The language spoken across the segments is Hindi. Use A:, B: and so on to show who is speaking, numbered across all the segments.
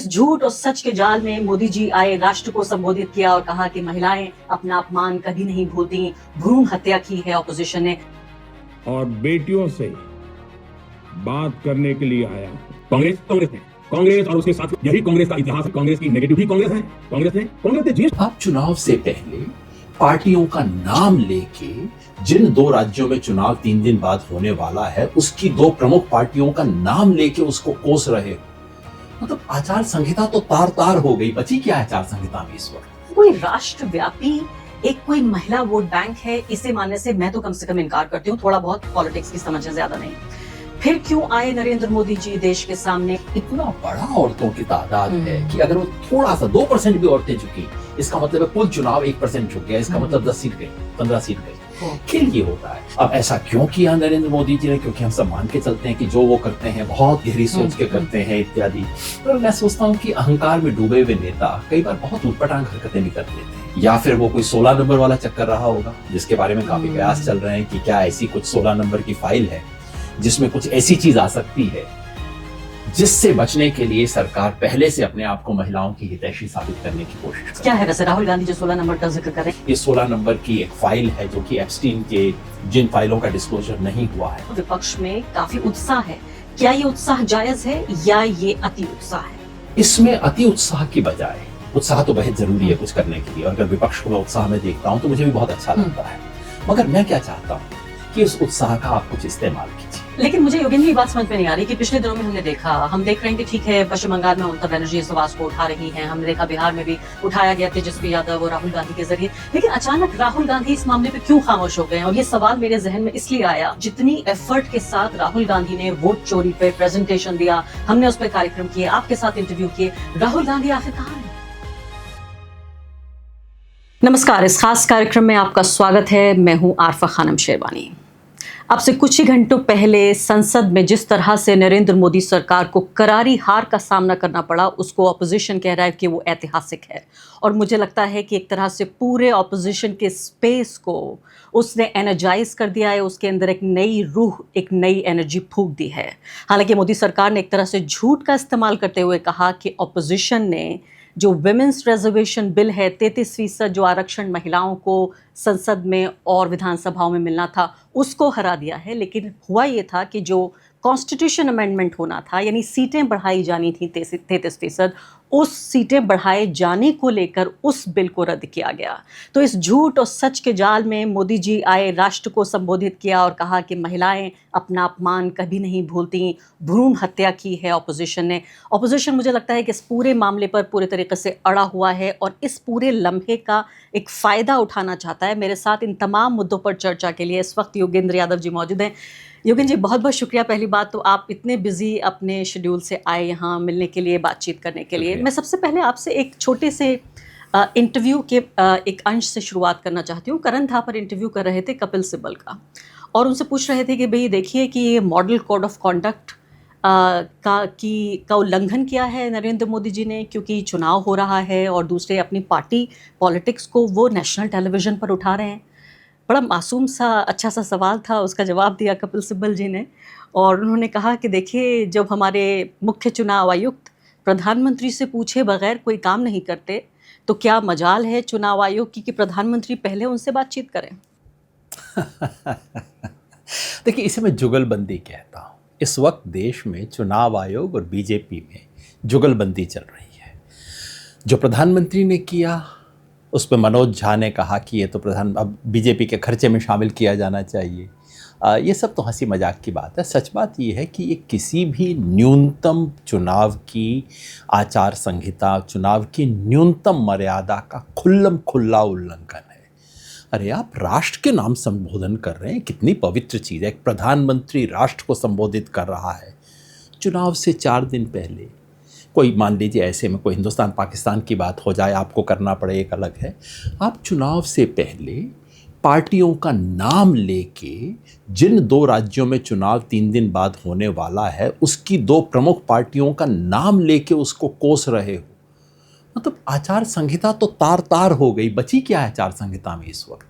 A: इस झूठ और सच के जाल में मोदी जी आए, राष्ट्र को संबोधित किया और कहा कि महिलाएं अपना अपमान कभी नहीं भूलती। भ्रूण हत्या की है ऑपोजिशन ने।
B: और बेटियों से बात करने के लिए आया कांग्रेस और उसके साथ यही कांग्रेस का इतिहास है। कांग्रेस की नेगेटिव ही कांग्रेस ने जीत।
C: आप चुनाव से पहले पार्टियों का नाम लेके जिन दो राज्यों में चुनाव 3 दिन बाद होने वाला है, उसकी दो प्रमुख पार्टियों का नाम लेके उसको कोस रहे हो। मतलब आचार संहिता तो तार तार हो गई, बची क्या है आचार संहिता में इस वक्त?
A: कोई राष्ट्रव्यापी एक कोई महिला वोट बैंक है, इसे मानने से मैं तो कम से कम इनकार करती हूँ। थोड़ा बहुत पॉलिटिक्स की समझ है, ज्यादा नहीं। फिर क्यों आए नरेंद्र मोदी जी देश के सामने?
C: इतना बड़ा औरतों की तादाद है कि अगर वो थोड़ा सा 2% भी औरतें झुकी, इसका मतलब है कुल चुनाव 1% झुक गया। इसका मतलब 10 सीट गई, 15 सीट गई। खेल ये होता है। अब ऐसा क्यों किया नरेंद्र मोदी जी ने? क्योंकि हम सब मान के चलते हैं कि जो वो करते हैं बहुत गहरी सोच के करते हैं इत्यादि। पर मैं सोचता हूँ कि अहंकार में डूबे हुए नेता कई बार बहुत उटपटांग हरकतें भी कर लेते हैं। या फिर वो कोई 16 नंबर वाला चक्कर रहा होगा, जिसके बारे में काफी कयास चल रहे हैं कि क्या ऐसी कुछ 16 नंबर की फाइल है जिसमें कुछ ऐसी चीज आ सकती है जिससे बचने के लिए सरकार पहले से अपने आप को महिलाओं की हितैषी साबित करने की कोशिश कर।
A: क्या है वैसे राहुल गांधी जो 16 नंबर का जिक्र करें?
C: ये 16 नंबर की एक फाइल है जो कि एप्स्टीन के जिन फाइलों का डिस्क्लोजर नहीं हुआ है।
A: विपक्ष में काफी उत्साह है। क्या ये उत्साह जायज है या ये अति उत्साह है?
C: इसमें अति उत्साह की बजाय उत्साह तो बेहद जरूरी है कुछ करने के लिए, और अगर विपक्ष को मैं उत्साह में देखता हूँ तो मुझे भी बहुत अच्छा लगता है। मगर मैं क्या चाहता हूँ कि इस उत्साह का आप कुछ इस्तेमाल कीजिए।
A: लेकिन मुझे योगेंद्र ये बात समझ में नहीं आ रही कि पिछले दिनों में हम देख रहे हैं कि ठीक है, पश्चिम बंगाल में ममता बनर्जी इस आवाज को उठा रही हैं। हमने देखा बिहार में भी उठाया गया तेजस्वी यादव और राहुल गांधी के जरिए। लेकिन अचानक राहुल गांधी इस मामले पे क्यों खामोश हो गए? और ये सवाल मेरे जहन में इसलिए आया, जितनी एफर्ट के साथ राहुल गांधी ने वोट चोरी पे प्रेजेंटेशन दिया, हमने उस पर कार्यक्रम किए, आपके साथ इंटरव्यू किए, राहुल गांधी आखिर कहाँ है? नमस्कार, इस खास कार्यक्रम में आपका स्वागत है। मैं हूं आरफा खानम शेरवानी। अब से कुछ ही घंटों पहले संसद में जिस तरह से नरेंद्र मोदी सरकार को करारी हार का सामना करना पड़ा, उसको ऑपोजिशन कह रहा है कि वो ऐतिहासिक है। और मुझे लगता है कि एक तरह से पूरे ऑपोजिशन के स्पेस को उसने एनर्जाइज कर दिया है। उसके अंदर एक नई रूह, एक नई एनर्जी फूंक दी है। हालांकि मोदी सरकार ने एक तरह से झूठ का इस्तेमाल करते हुए कहा कि ऑपोजिशन ने जो विमेंस रिजर्वेशन बिल है, 33% जो आरक्षण महिलाओं को संसद में और विधानसभाओं में मिलना था, उसको हरा दिया है। लेकिन हुआ ये था कि जो कॉन्स्टिट्यूशन अमेंडमेंट होना था, यानी सीटें बढ़ाई जानी थी 33%, उस सीटें बढ़ाए जाने को लेकर उस बिल को रद्द किया गया। तो इस झूठ और सच के जाल में मोदी जी आए, राष्ट्र को संबोधित किया और कहा कि महिलाएं अपना अपमान कभी नहीं भूलती। भ्रूण हत्या की है ऑपोजिशन ने। ऑपोजिशन मुझे लगता है कि इस पूरे मामले पर पूरे तरीके से अड़ा हुआ है और इस पूरे लम्हे का एक फ़ायदा उठाना चाहता है। मेरे साथ इन तमाम मुद्दों पर चर्चा के लिए इस वक्त योगेंद्र यादव जी मौजूद हैं। योगेंद्र जी, बहुत बहुत शुक्रिया। पहली बात तो आप इतने बिजी अपने शेड्यूल से आए यहाँ मिलने के लिए, बातचीत करने के लिए। मैं सबसे पहले आपसे एक छोटे से इंटरव्यू के एक अंश से शुरुआत करना चाहती हूँ। करण थापर इंटरव्यू कर रहे थे कपिल सिब्बल का, और उनसे पूछ रहे थे कि भाई देखिए कि ये मॉडल कोड ऑफ कॉन्डक्ट का उल्लंघन किया है नरेंद्र मोदी जी ने, क्योंकि चुनाव हो रहा है और दूसरे अपनी पार्टी पॉलिटिक्स को वो नेशनल टेलीविज़न पर उठा रहे हैं। बड़ा मासूम सा अच्छा सा सवाल था, उसका जवाब दिया कपिल सिब्बल जी ने। और उन्होंने कहा कि देखिए, जब हमारे मुख्य चुनाव आयुक्त प्रधानमंत्री से पूछे बगैर कोई काम नहीं करते, तो क्या मजाल है चुनाव आयोग की कि प्रधानमंत्री पहले उनसे बातचीत करें?
C: देखिए, इसे मैं जुगलबंदी कहता हूँ। इस वक्त देश में चुनाव आयोग और बीजेपी में जुगलबंदी चल रही है। जो प्रधानमंत्री ने किया, उस पर मनोज झा ने कहा कि ये तो अब बीजेपी के खर्चे में शामिल किया जाना चाहिए। ये सब तो हंसी मजाक की बात है। सच बात ये है कि ये किसी भी न्यूनतम चुनाव की आचार संहिता, चुनाव की न्यूनतम मर्यादा का खुल्लम खुल्ला उल्लंघन है। अरे आप राष्ट्र के नाम संबोधन कर रहे हैं, कितनी पवित्र चीज़ है। एक प्रधानमंत्री राष्ट्र को संबोधित कर रहा है। चुनाव से 4 दिन पहले कोई, मान लीजिए ऐसे में कोई हिंदुस्तान पाकिस्तान की बात हो जाए, आपको करना पड़े, एक अलग है। आप चुनाव से पहले पार्टियों का नाम लेके जिन 2 राज्यों में चुनाव 3 दिन बाद होने वाला है, उसकी 2 प्रमुख पार्टियों का नाम लेके उसको कोस रहे हो। मतलब आचार संहिता तो तार तार हो गई, बची क्या है आचार संहिता में इस वक्त?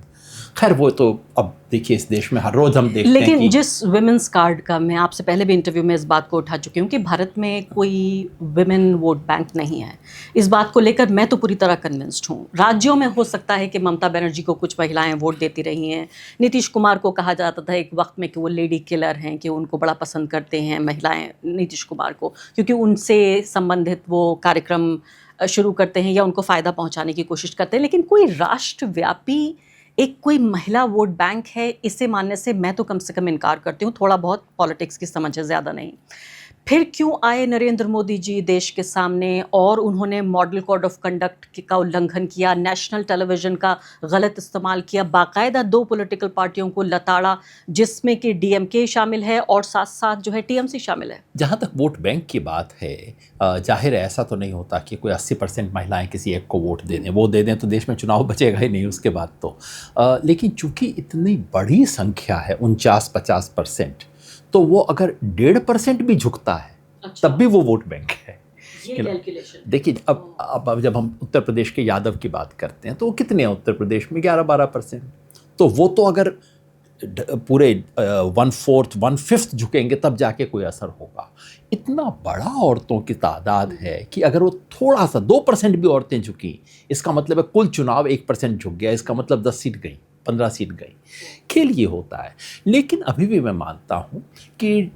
C: खैर वो तो अब देखिए इस देश में हर रोज हम देखते हैं
A: लेकिन
C: कि
A: जिस विमेंस कार्ड का मैं आपसे पहले भी इंटरव्यू में इस बात को उठा चुकी हूँ कि भारत में कोई विमेन वोट बैंक नहीं है। इस बात को लेकर मैं तो पूरी तरह कन्विंस्ड हूँ। राज्यों में हो सकता है कि ममता बनर्जी को कुछ महिलाएं वोट देती रही हैं, नीतीश कुमार को कहा जाता था एक वक्त में कि वो लेडी किलर हैं, कि उनको बड़ा पसंद करते हैं महिलाएं नीतीश कुमार को, क्योंकि उनसे संबंधित वो कार्यक्रम शुरू करते हैं या उनको फ़ायदा पहुंचाने की कोशिश करते हैं। लेकिन कोई राष्ट्रव्यापी एक कोई महिला वोट बैंक है, इसे मानने से मैं तो कम से कम इनकार करती हूँ। थोड़ा बहुत पॉलिटिक्स की समझ है, ज़्यादा नहीं। फिर क्यों आए नरेंद्र मोदी जी देश के सामने और उन्होंने मॉडल कोड ऑफ कंडक्ट का उल्लंघन किया, नेशनल टेलीविज़न का गलत इस्तेमाल किया, बाकायदा 2 पॉलिटिकल पार्टियों को लताड़ा, जिसमें कि डीएमके शामिल है और साथ साथ जो है टीएमसी शामिल है।
C: जहाँ तक वोट बैंक की बात है, जाहिर है ऐसा तो नहीं होता कि कोई 80% महिलाएं किसी एक को वोट दे दें। वो दे दें तो देश में चुनाव बचेगा ही नहीं उसके बाद तो। लेकिन चूंकि इतनी बड़ी संख्या है 49-50%, तो वो अगर 1.5% भी झुकता है तब भी वो वोट बैंक है।
A: ये कैलकुलेशन
C: देखिए अब जब हम उत्तर प्रदेश के यादव की बात करते हैं तो वो कितने हैं उत्तर प्रदेश में? 11-12%। तो वो तो अगर पूरे 1/4 1/5 झुकेंगे तब जाके कोई असर होगा। इतना बड़ा औरतों की तादाद है कि अगर वो थोड़ा सा 2% भी औरतें झुकी, इसका मतलब है कुल चुनाव 1% झुक गया, इसका मतलब 10 सीट गई, 15 सीट गई। खेल ये होता है। लेकिन अभी भी मैं मानता हूँ कि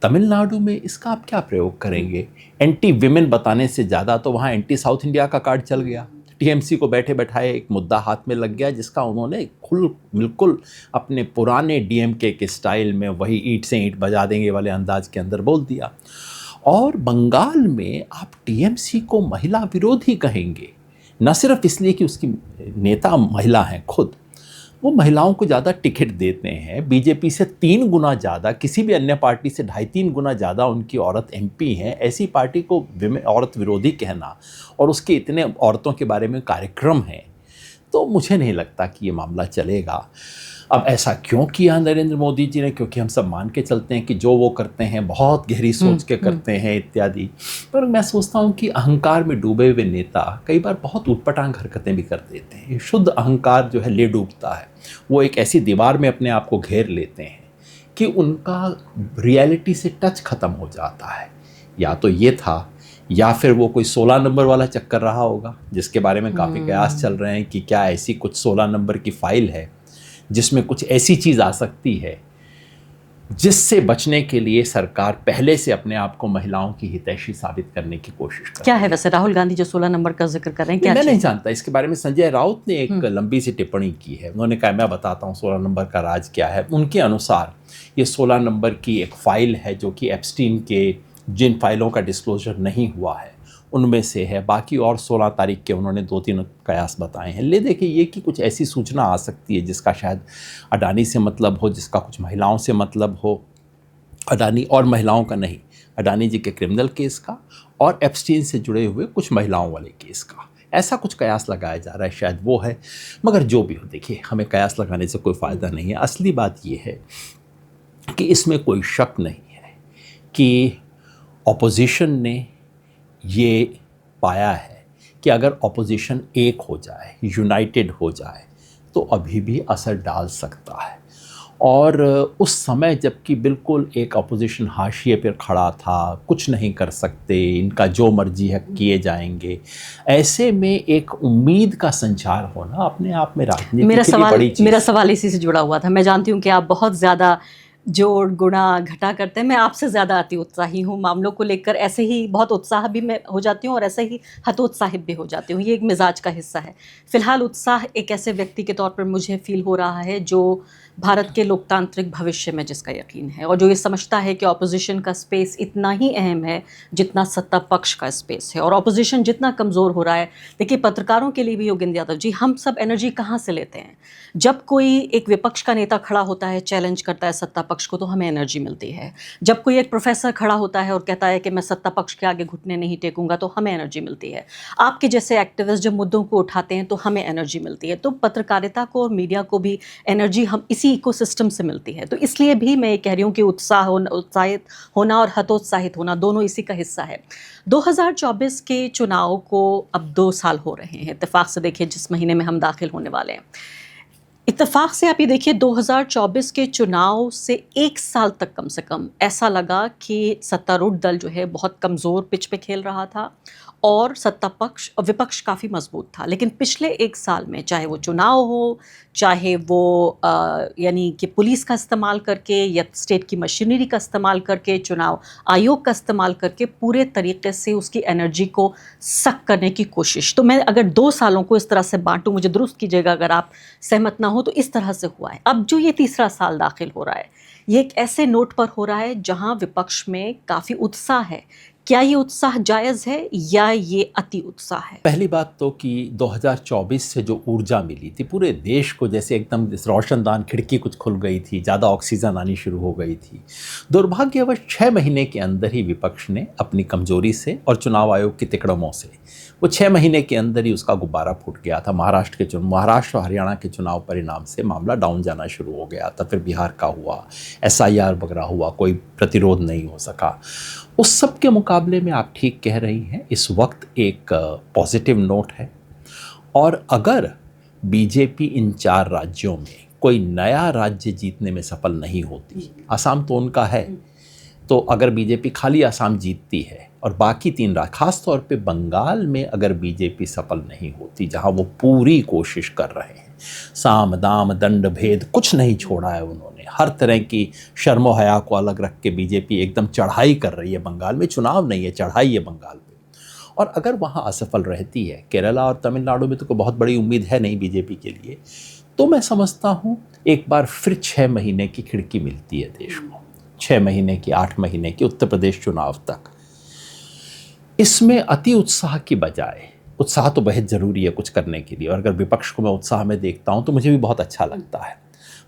C: तमिलनाडु में इसका आप क्या प्रयोग करेंगे? एंटी विमेन बताने से ज़्यादा तो वहाँ एंटी साउथ इंडिया का कार्ड चल गया। टीएमसी को बैठे बैठाए एक मुद्दा हाथ में लग गया, जिसका उन्होंने बिल्कुल अपने पुराने डीएमके के स्टाइल में वही ईंट से ईंट बजा देंगे वाले अंदाज के अंदर बोल दिया। और बंगाल में आप टीएमसी को महिला विरोधी कहेंगे, न सिर्फ इसलिए कि उसकी नेता महिला हैं खुद, वो महिलाओं को ज़्यादा टिकट देते हैं। बीजेपी से 3 गुना ज़्यादा, किसी भी अन्य पार्टी से 2.5-3 गुना ज़्यादा उनकी औरत एमपी हैं। ऐसी पार्टी को औरत विरोधी कहना और उसके इतने औरतों के बारे में कार्यक्रम हैं, तो मुझे नहीं लगता कि ये मामला चलेगा। अब ऐसा क्यों किया नरेंद्र मोदी जी ने? क्योंकि हम सब मान के चलते हैं कि जो वो करते हैं बहुत गहरी सोच के करते हैं इत्यादि। पर मैं सोचता हूँ कि अहंकार में डूबे हुए नेता कई बार बहुत उटपटांग हरकतें भी कर देते हैं। शुद्ध अहंकार जो है ले डूबता है। वो एक ऐसी दीवार में अपने आप को घेर लेते हैं कि उनका रियलिटी से टच ख़त्म हो जाता है। या तो ये था, या फिर वो कोई 16 नंबर वाला चक्कर रहा होगा, जिसके बारे में काफ़ी कयास चल रहे हैं कि क्या ऐसी कुछ 16 नंबर की फाइल है जिसमें कुछ ऐसी चीज़ आ सकती है जिससे बचने के लिए सरकार पहले से अपने आप को महिलाओं की हितैषी साबित करने की कोशिश कर।
A: क्या है वैसे राहुल गांधी जो 16 नंबर का जिक्र कर रहे हैं? क्या
C: मैं नहीं जानता इसके बारे में। संजय राउत ने एक लंबी सी टिप्पणी की है। उन्होंने कहा मैं बताता हूँ 16 नंबर का राज क्या है। उनके अनुसार ये 16 नंबर की एक फ़ाइल है जो कि एप्स्टीन के जिन फाइलों का डिस्क्लोजर नहीं हुआ है उनमें से है। बाकी और 16 तारीख के उन्होंने 2-3 कयास बताए हैं। ले देखिए ये कि कुछ ऐसी सूचना आ सकती है जिसका शायद अडानी से मतलब हो, जिसका कुछ महिलाओं से मतलब हो। अडानी और महिलाओं का नहीं, अडानी जी के क्रिमिनल केस का और एप्स्टीन से जुड़े हुए कुछ महिलाओं वाले केस का, ऐसा कुछ कयास लगाया जा रहा है, शायद वो है। मगर जो भी हो, देखिए हमें कयास लगाने से कोई फ़ायदा नहीं है। असली बात ये है कि इसमें कोई शक नहीं है कि ऑपोजिशन ने ये पाया है कि अगर ऑपोजिशन एक हो जाए, यूनाइटेड हो जाए, तो अभी भी असर डाल सकता है। और उस समय जबकि बिल्कुल एक अपोजिशन हाशिए पर खड़ा था, कुछ नहीं कर सकते, इनका जो मर्जी है किए जाएंगे, ऐसे में एक उम्मीद का संचार होना अपने आप में राजनीति की बड़ी चीज़।
A: मेरा सवाल इसी से जुड़ा हुआ था। मैं जानती हूँ कि आप बहुत ज़्यादा जोड़ गुणा घटा करते हैं। मैं आपसे ज़्यादा अति उत्साही हूँ मामलों को लेकर। ऐसे ही बहुत उत्साह भी मैं हो जाती हूँ और ऐसे ही हतोत्साहित भी हो जाती हूँ। ये एक मिजाज का हिस्सा है। फिलहाल उत्साह एक ऐसे व्यक्ति के तौर पर मुझे फील हो रहा है जो भारत के लोकतांत्रिक भविष्य में जिसका यकीन है और जो ये समझता है कि ऑपोजिशन का स्पेस इतना ही अहम है जितना सत्ता पक्ष का स्पेस है। और ऑपोजिशन जितना कमज़ोर हो रहा है, देखिए पत्रकारों के लिए भी योगेंद्र यादव जी, हम सब एनर्जी कहाँ से लेते हैं? जब कोई एक विपक्ष का नेता खड़ा होता है, चैलेंज करता है सत्ता पक्ष को, तो हमें एनर्जी मिलती है। जब कोई एक प्रोफेसर खड़ा होता है और कहता है कि मैं सत्ता पक्ष के आगे घुटने नहीं टेकूंगा, तो हमें एनर्जी मिलती है। आपके जैसे एक्टिविस्ट जब मुद्दों को उठाते हैं तो हमें एनर्जी मिलती है। तो पत्रकारिता को और मीडिया को भी एनर्जी हम इसी इकोसिस्टम से मिलती है। तो इसलिए भी मैं ये कह रही हूँ कि उत्साहित होना और हतोत्साहित होना दोनों इसी का हिस्सा है। 2024 के चुनाव को अब 2 साल हो रहे हैं। इत्तेफाक से देखिए जिस महीने में हम दाखिल होने वाले हैं, इत्तेफाक से आप ये देखिए 2024 के चुनाव से 1 साल तक कम से कम ऐसा लगा कि सत्तारूढ़ दल जो है बहुत कमज़ोर पिच पे खेल रहा था और सत्ता पक्ष और विपक्ष काफ़ी मजबूत था। लेकिन पिछले 1 साल में चाहे वो चुनाव हो, चाहे वो यानी कि पुलिस का इस्तेमाल करके या स्टेट की मशीनरी का इस्तेमाल करके, चुनाव आयोग का इस्तेमाल करके पूरे तरीके से उसकी एनर्जी को सक करने की कोशिश। तो मैं अगर 2 सालों को इस तरह से बाँटूँ, मुझे दुरुस्त कीजिएगा अगर आप सहमत ना हो, तो इस तरह से हुआ है। अब जो ये तीसरा साल दाखिल हो रहा है, ये एक ऐसे नोट पर हो रहा है जहाँ विपक्ष में काफ़ी उत्साह है। क्या ये उत्साह जायज़ है या ये अति उत्साह है?
C: पहली बात तो कि 2024 से जो ऊर्जा मिली थी पूरे देश को, जैसे एकदम रोशनदान खिड़की कुछ खुल गई थी, ज़्यादा ऑक्सीजन आनी शुरू हो गई थी। दुर्भाग्यवश 6 महीने के अंदर ही विपक्ष ने अपनी कमजोरी से और चुनाव आयोग की तिकड़मों से वो 6 महीने के अंदर ही उसका गुब्बारा फूट गया था। महाराष्ट्र और हरियाणा के चुनाव परिणाम से मामला डाउन जाना शुरू हो गया था। फिर बिहार का हुआ, SIR वगैरह हुआ, कोई प्रतिरोध नहीं हो सका। उस सब के मुकाबले में आप ठीक कह रही हैं, इस वक्त एक पॉजिटिव नोट है। और अगर बीजेपी इन 4 राज्यों में कोई नया राज्य जीतने में सफल नहीं होती, असम तो उनका है, तो अगर बीजेपी खाली असम जीतती है और बाकी 3 राज्य, खास तौर पे बंगाल में अगर बीजेपी सफल नहीं होती, जहां वो पूरी कोशिश कर रहे हैं, साम दाम दंड भेद कुछ नहीं छोड़ा है उन्होंने, हर तरह की शर्मो हया को अलग रख के बीजेपी एकदम चढ़ाई कर रही है। बंगाल में चुनाव नहीं है, चढ़ाई है बंगाल पे। और अगर वहाँ असफल रहती है, केरला और तमिलनाडु में तो कोई बहुत बड़ी उम्मीद है नहीं बीजेपी के लिए, तो मैं समझता हूँ एक बार फिर 6 महीने की खिड़की मिलती है देश को, 6 महीने की, 8 महीने की, उत्तर प्रदेश चुनाव तक। इसमें अति उत्साह की बजाय, उत्साह तो बेहद ज़रूरी है कुछ करने के लिए, और अगर विपक्ष को मैं उत्साह में देखता हूँ तो मुझे भी बहुत अच्छा लगता है।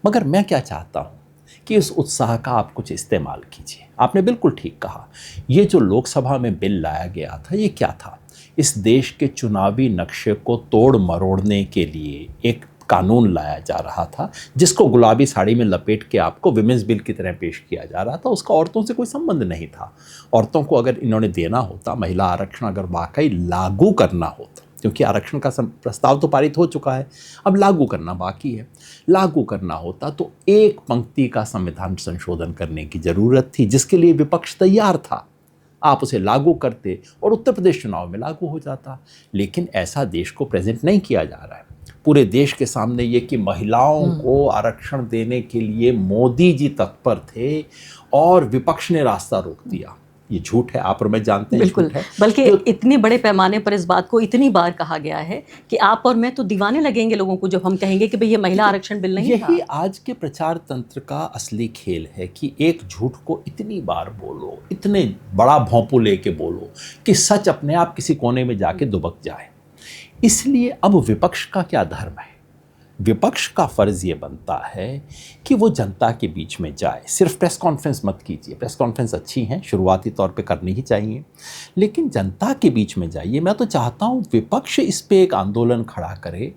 C: मगर मैं क्या चाहता हूँ कि इस उत्साह का आप कुछ इस्तेमाल कीजिए। आपने बिल्कुल ठीक कहा, ये जो लोकसभा में बिल लाया गया था, ये क्या था? इस देश के चुनावी नक्शे को तोड़ मरोड़ने के लिए एक कानून लाया जा रहा था, जिसको गुलाबी साड़ी में लपेट के आपको विमेंस बिल की तरह पेश किया जा रहा था। उसका औरतों से कोई संबंध नहीं था। औरतों को अगर इन्होंने देना होता, महिला आरक्षण अगर वाकई लागू करना होता, क्योंकि आरक्षण का प्रस्ताव तो पारित हो चुका है, अब लागू करना बाकी है, लागू करना होता तो एक पंक्ति का संविधान संशोधन करने की ज़रूरत थी, जिसके लिए विपक्ष तैयार था। आप उसे लागू करते और उत्तर प्रदेश चुनाव में लागू हो जाता। लेकिन ऐसा देश को प्रेजेंट नहीं किया जा रहा है पूरे देश के सामने ये कि महिलाओं को आरक्षण देने के लिए मोदी जी तत्पर थे और विपक्ष ने रास्ता रोक दिया। ये झूठ है, आप और मैं जानते हैं
A: बिल्कुल
C: झूठ है।
A: बल्कि
C: तो
A: इतने बड़े पैमाने पर इस बात को इतनी बार कहा गया है कि आप और मैं तो दीवाने लगेंगे लोगों को जब हम कहेंगे कि भाई ये महिला आरक्षण बिल नहीं था।
C: यही आज के प्रचार तंत्र का असली खेल है कि एक झूठ को इतनी बार बोलो, इतने बड़ा भौंपू लेके बोलो कि सच अपने आप किसी कोने में जाके दुबक जाए। इसलिए अब विपक्ष का क्या धर्म है? विपक्ष का फर्ज ये बनता है कि वो जनता के बीच में जाए। सिर्फ प्रेस कॉन्फ्रेंस मत कीजिए, प्रेस कॉन्फ्रेंस अच्छी हैं, शुरुआती तौर पे करनी ही चाहिए, लेकिन जनता के बीच में जाइए। मैं तो चाहता हूँ विपक्ष इस पे एक आंदोलन खड़ा करे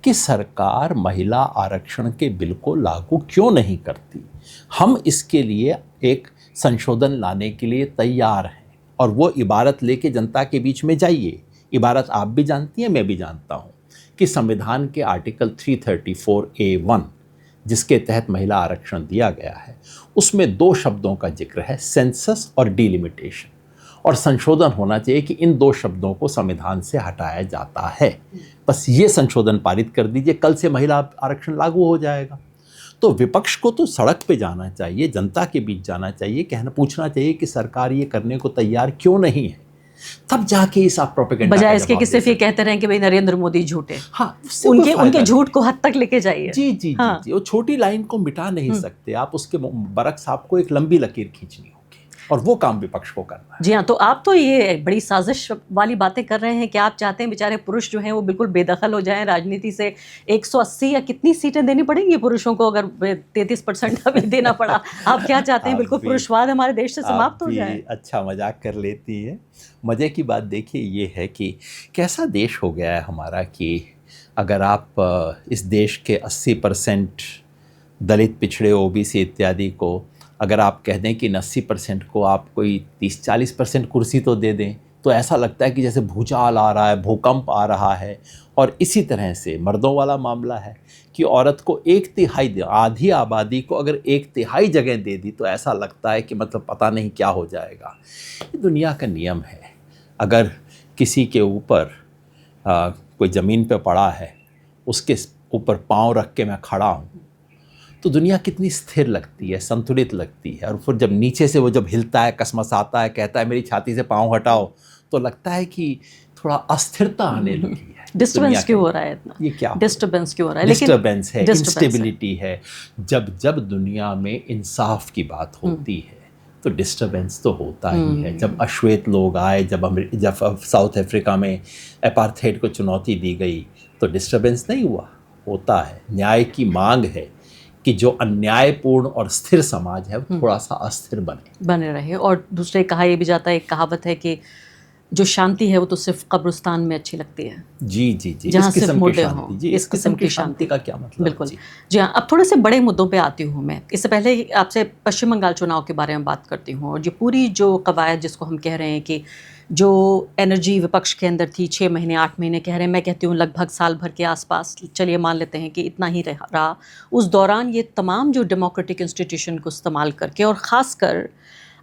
C: कि सरकार महिला आरक्षण के बिल को लागू क्यों नहीं करती। हम इसके लिए एक संशोधन लाने के लिए तैयार हैं, और वो इबारत लेके जनता के बीच में जाइए। इबारत आप भी जानती हैं, मैं भी जानता हूँ कि संविधान के आर्टिकल 334A1 जिसके तहत महिला आरक्षण दिया गया है, उसमें 2 शब्दों का जिक्र है, सेंसस और डिलिमिटेशन, और संशोधन होना चाहिए कि इन 2 शब्दों को संविधान से हटाया जाता है। बस ये संशोधन पारित कर दीजिए, कल से महिला आरक्षण लागू हो जाएगा। तो विपक्ष को तो सड़क पे जाना चाहिए, जनता के बीच जाना चाहिए, पूछना चाहिए कि सरकार ये करने को तैयार क्यों नहीं है, तब जाके इस आप प्रोपेगेंडा
A: बजाय इसके कि सिर्फ ये कहते रहे कि भाई नरेंद्र मोदी झूठे।
C: हाँ,
A: उनके झूठ को हद तक लेके जाइए।
C: जी जी
A: हाँ।
C: जी, वो छोटी लाइन को मिटा नहीं सकते आप, उसके बरक्स आपको एक लंबी लकीर खींचनी होगी, और वो काम विपक्ष को करना है।
A: जी हाँ, तो आप तो ये बड़ी साजिश वाली बातें कर रहे हैं कि आप चाहते हैं बेचारे पुरुष जो हैं वो बिल्कुल बेदखल हो जाएं राजनीति से। 180 या कितनी सीटें देनी पड़ेंगी पुरुषों को अगर 33% अभी देना पड़ा? आप क्या चाहते हैं बिल्कुल पुरुषवाद हमारे देश से समाप्त हो जाए?
C: अच्छा मजाक कर लेती है। मज़े की बात देखिए ये है कि कैसा देश हो गया है हमारा कि अगर आप इस देश के 80% दलित, पिछड़े, OBC इत्यादि को अगर आप कह दें कि 80% को आप कोई 30-40% कुर्सी तो दे दें, तो ऐसा लगता है कि जैसे भूचाल आ रहा है, भूकंप आ रहा है। और इसी तरह से मर्दों वाला मामला है कि औरत को 1/3 आधी आबादी को अगर 1/3 जगह दे दी तो ऐसा लगता है कि मतलब पता नहीं क्या हो जाएगा। ये दुनिया का नियम है। अगर किसी के ऊपर कोई ज़मीन पे पड़ा है, उसके ऊपर पाँव रख के मैं खड़ा हूँ, तो दुनिया कितनी स्थिर लगती है, संतुलित लगती है। और फिर जब नीचे से वो जब हिलता है, कसमसाता है, कहता है मेरी छाती से पाँव हटाओ, तो लगता है कि थोड़ा अस्थिरता आने लगी है।
A: डिस्टर्बेंस क्यों हो रहा है इतना?
C: ये क्या
A: डिस्टर्बेंस क्यों हो रहा है?
C: डिस्टर्बेंस है,
A: disturbance है।
C: इंस्टेबिलिटी है। जब दुनिया में इंसाफ की बात होती है तो डिस्टर्बेंस तो होता ही है। जब अश्वेत लोग आए, जब साउथ अफ्रीका में अपार्थाइड को चुनौती दी गई, तो डिस्टर्बेंस नहीं हुआ? होता है। न्याय की मांग है कि जो अन्यायपूर्ण और स्थिर समाज है वो थोड़ा सा अस्थिर बने
A: रहे। और दूसरे कहा ये भी जाता है, एक कहावत है कि जो शांति है वो तो सिर्फ कब्रिस्तान में अच्छी लगती है।
C: जी जी जी,
A: जहाँ
C: इस किस्म
A: सिर्फ
C: की
A: मुर्दे
C: शांति।
A: हों,
C: जी,
A: इस किस्म की शांति
C: का क्या मतलब?
A: बिल्कुल जी हाँ। अब थोड़े से बड़े मुद्दों पे आती हूँ मैं। इससे पहले आपसे पश्चिम बंगाल चुनाव के बारे में बात करती हूँ। और ये पूरी जो कवायद जिसको हम कह रहे हैं कि जो एनर्जी विपक्ष के अंदर थी, 6 महीने 8 महीने कह रहे हैं, मैं कहती हूँ लगभग साल भर के आसपास, चलिए मान लेते हैं कि इतना ही रहा। उस दौरान ये तमाम जो डेमोक्रेटिक इंस्टीट्यूशन को इस्तेमाल करके, और ख़ासकर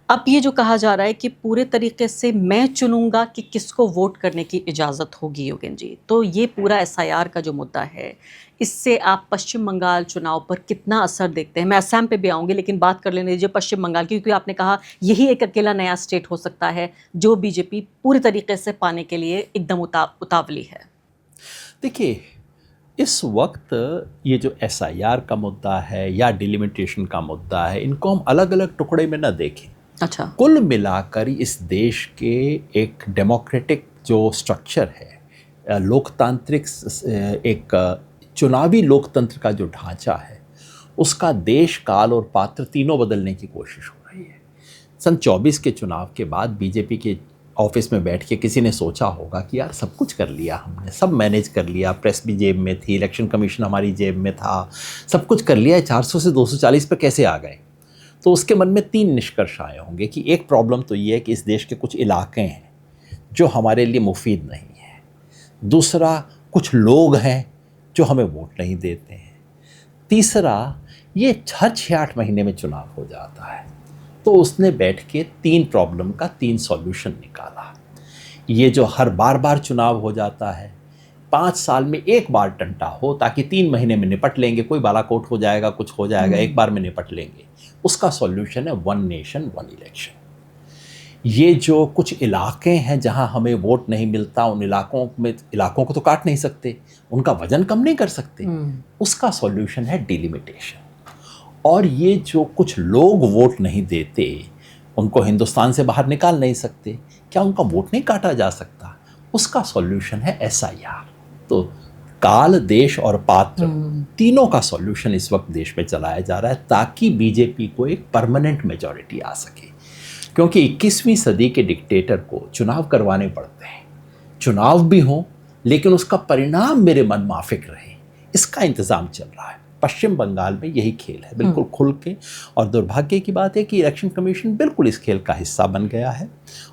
A: अब ये जो कहा जा रहा है कि पूरे तरीके से मैं चुनूंगा कि किसको वोट करने की इजाज़त होगी, योगेन जी, तो ये पूरा SIR का जो मुद्दा है, इससे आप पश्चिम बंगाल चुनाव पर कितना असर देखते हैं? मैं असम पे भी आऊँगी, लेकिन बात कर लेने दीजिए पश्चिम बंगाल की, क्योंकि आपने कहा यही एक अकेला नया स्टेट हो सकता है जो बीजेपी पूरी तरीके से पाने के लिए एकदम उतावली है।
C: देखिए, इस वक्त ये जो SIR का मुद्दा है या डिलिमिटेशन का मुद्दा है, इनको हम अलग अलग टुकड़े में न देखें।
A: अच्छा।
C: कुल मिलाकर इस देश के एक डेमोक्रेटिक जो स्ट्रक्चर है, लोकतांत्रिक एक चुनावी लोकतंत्र का जो ढांचा है, उसका देश, काल और पात्र तीनों बदलने की कोशिश हो रही है। सन 24 के चुनाव के बाद बीजेपी के ऑफिस में बैठ के किसी ने सोचा होगा कि यार सब कुछ कर लिया हमने, सब मैनेज कर लिया, प्रेस भी जेब में थी, इलेक्शन कमीशन हमारी जेब में था, सब कुछ कर लिया, 400 से 240 पे कैसे आ गए? तो उसके मन में 3 निष्कर्ष आए होंगे कि एक प्रॉब्लम तो ये है कि इस देश के कुछ इलाके हैं जो हमारे लिए मुफीद नहीं है। दूसरा, कुछ लोग हैं जो हमें वोट नहीं देते हैं। तीसरा, ये हर 6-8 महीने में चुनाव हो जाता है। तो उसने बैठ के 3 प्रॉब्लम का 3 सॉल्यूशन निकाला। ये जो हर बार चुनाव हो जाता है, 5 साल में एक बार टंटा हो ताकि 3 महीने में निपट लेंगे, कोई बालाकोट हो जाएगा, कुछ हो जाएगा, एक बार में निपट लेंगे, उसका सॉल्यूशन है 1 नेशन 1 इलेक्शन। ये जो कुछ इलाके हैं जहां हमें वोट नहीं मिलता, उन इलाकों को तो काट नहीं सकते, उनका वजन कम नहीं कर सकते, उसका सॉल्यूशन है डिलिमिटेशन। और ये जो कुछ लोग वोट नहीं देते, उनको हिंदुस्तान से बाहर निकाल नहीं सकते, क्या उनका वोट नहीं काटा जा सकता? उसका सॉल्यूशन है SIR। तो काल, देश और पात्र, तीनों का सॉल्यूशन इस वक्त देश में चलाया जा रहा है ताकि बीजेपी को एक परमानेंट मेजॉरिटी आ सके। क्योंकि 21वीं सदी के डिक्टेटर को चुनाव करवाने पड़ते हैं, चुनाव भी हो लेकिन उसका परिणाम मेरे मन माफिक रहे, इसका इंतज़ाम चल रहा है। पश्चिम बंगाल में यही खेल है, बिल्कुल खुल के। और दुर्भाग्य की बात है कि इलेक्शन कमीशन बिल्कुल इस खेल का हिस्सा बन गया है।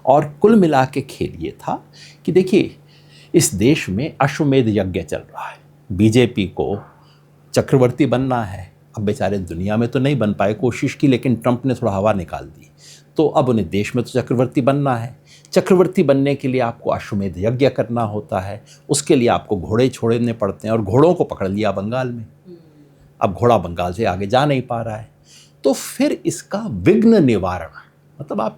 C: और कुल मिला के खेल ये था कि देखिए, इस देश में अश्वमेध यज्ञ चल रहा है। बीजेपी को चक्रवर्ती बनना है। अब बेचारे दुनिया में तो नहीं बन पाए, कोशिश की, लेकिन ट्रंप ने थोड़ा हवा निकाल दी, तो अब उन्हें देश में तो चक्रवर्ती बनना है। चक्रवर्ती बनने के लिए आपको अश्वमेध यज्ञ करना होता है, उसके लिए आपको घोड़े छोड़ने पड़ते हैं, और घोड़ों को पकड़ लिया बंगाल में। अब घोड़ा बंगाल से आगे जा नहीं पा रहा है, तो फिर इसका विघ्न निवारण, मतलब आप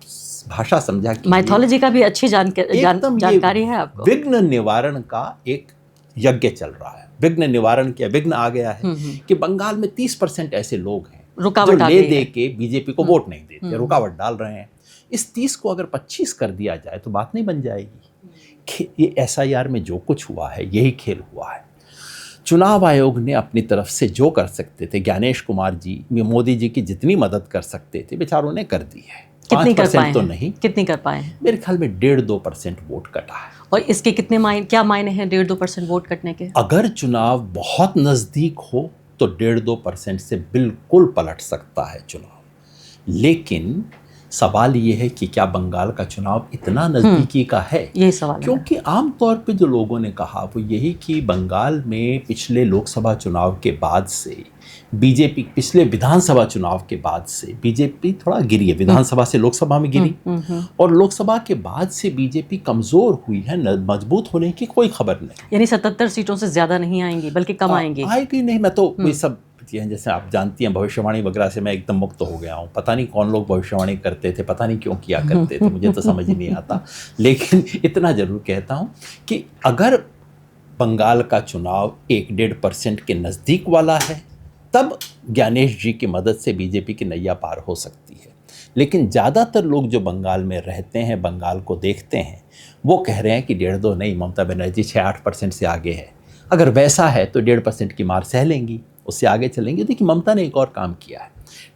C: भाषा समझा कि
A: माइथोलॉजी का भी अच्छी जानकारी है आपको।
C: विघ्न निवारण का एक यज्ञ चल रहा है। विघ्न निवारण क्या, विघ्न आ गया है कि बंगाल में 30% ऐसे लोग हैं जो ले दे के बीजेपी को वोट नहीं देते, रुकावट डाल रहे हैं। इस 30 को अगर 25 कर दिया जाए तो बात नहीं बन जाएगी। ये SIR में जो कुछ हुआ है यही खेल हुआ है। चुनाव आयोग ने अपनी तरफ से जो कर सकते थे, ज्ञानेश कुमार जी, मोदी जी की जितनी मदद कर सकते थे, बेचारों ने कर दी है।
A: कितनी कर पाए
C: तो नहीं,
A: कितनी कर पाए हैं?
C: मेरे ख्याल में 1.5-2% वोट कटा है।
A: और इसके कितने क्या मायने हैं 1.5-2% वोट कटने के?
C: अगर चुनाव बहुत नज़दीक हो तो 1.5-2% से बिल्कुल पलट सकता है चुनाव। लेकिन सवाल ये है कि क्या बंगाल का चुनाव इतना नज़दीकी का है?
A: यही सवाल है।
C: क्योंकि आमतौर पे जो लोगों ने कहा वो यही कि बंगाल में पिछले लोकसभा चुनाव के बाद से बीजेपी, पिछले विधानसभा चुनाव के बाद से बीजेपी थोड़ा गिरी है, विधानसभा से लोकसभा में गिरी, और लोकसभा के बाद से बीजेपी कमज़ोर हुई है, मजबूत होने की कोई खबर नहीं।
A: यानी 77 सीटों से ज़्यादा नहीं आएंगी, बल्कि कम आएंगी।
C: आएगी नहीं, मैं तो कोई सब हैं, जैसे आप जानती हैं भविष्यवाणी वगैरह से मैं एकदम मुक्त हो गया हूँ। पता नहीं कौन लोग भविष्यवाणी करते थे, पता नहीं क्यों किया करते थे, मुझे तो समझ ही नहीं आता। लेकिन इतना ज़रूर कहता हूँ कि अगर बंगाल का चुनाव 1-1.5% के नज़दीक वाला है तब ज्ञानेश जी की मदद से बीजेपी की नैया पार हो सकती है। लेकिन ज़्यादातर लोग जो बंगाल में रहते हैं, बंगाल को देखते हैं, वो कह रहे हैं कि 1.5-2 नहीं, ममता बनर्जी 6-8% से आगे है। अगर वैसा है तो 1.5% की मार सह लेंगी, उससे आगे चलेंगे। देखिए ममता ने एक और काम किया है।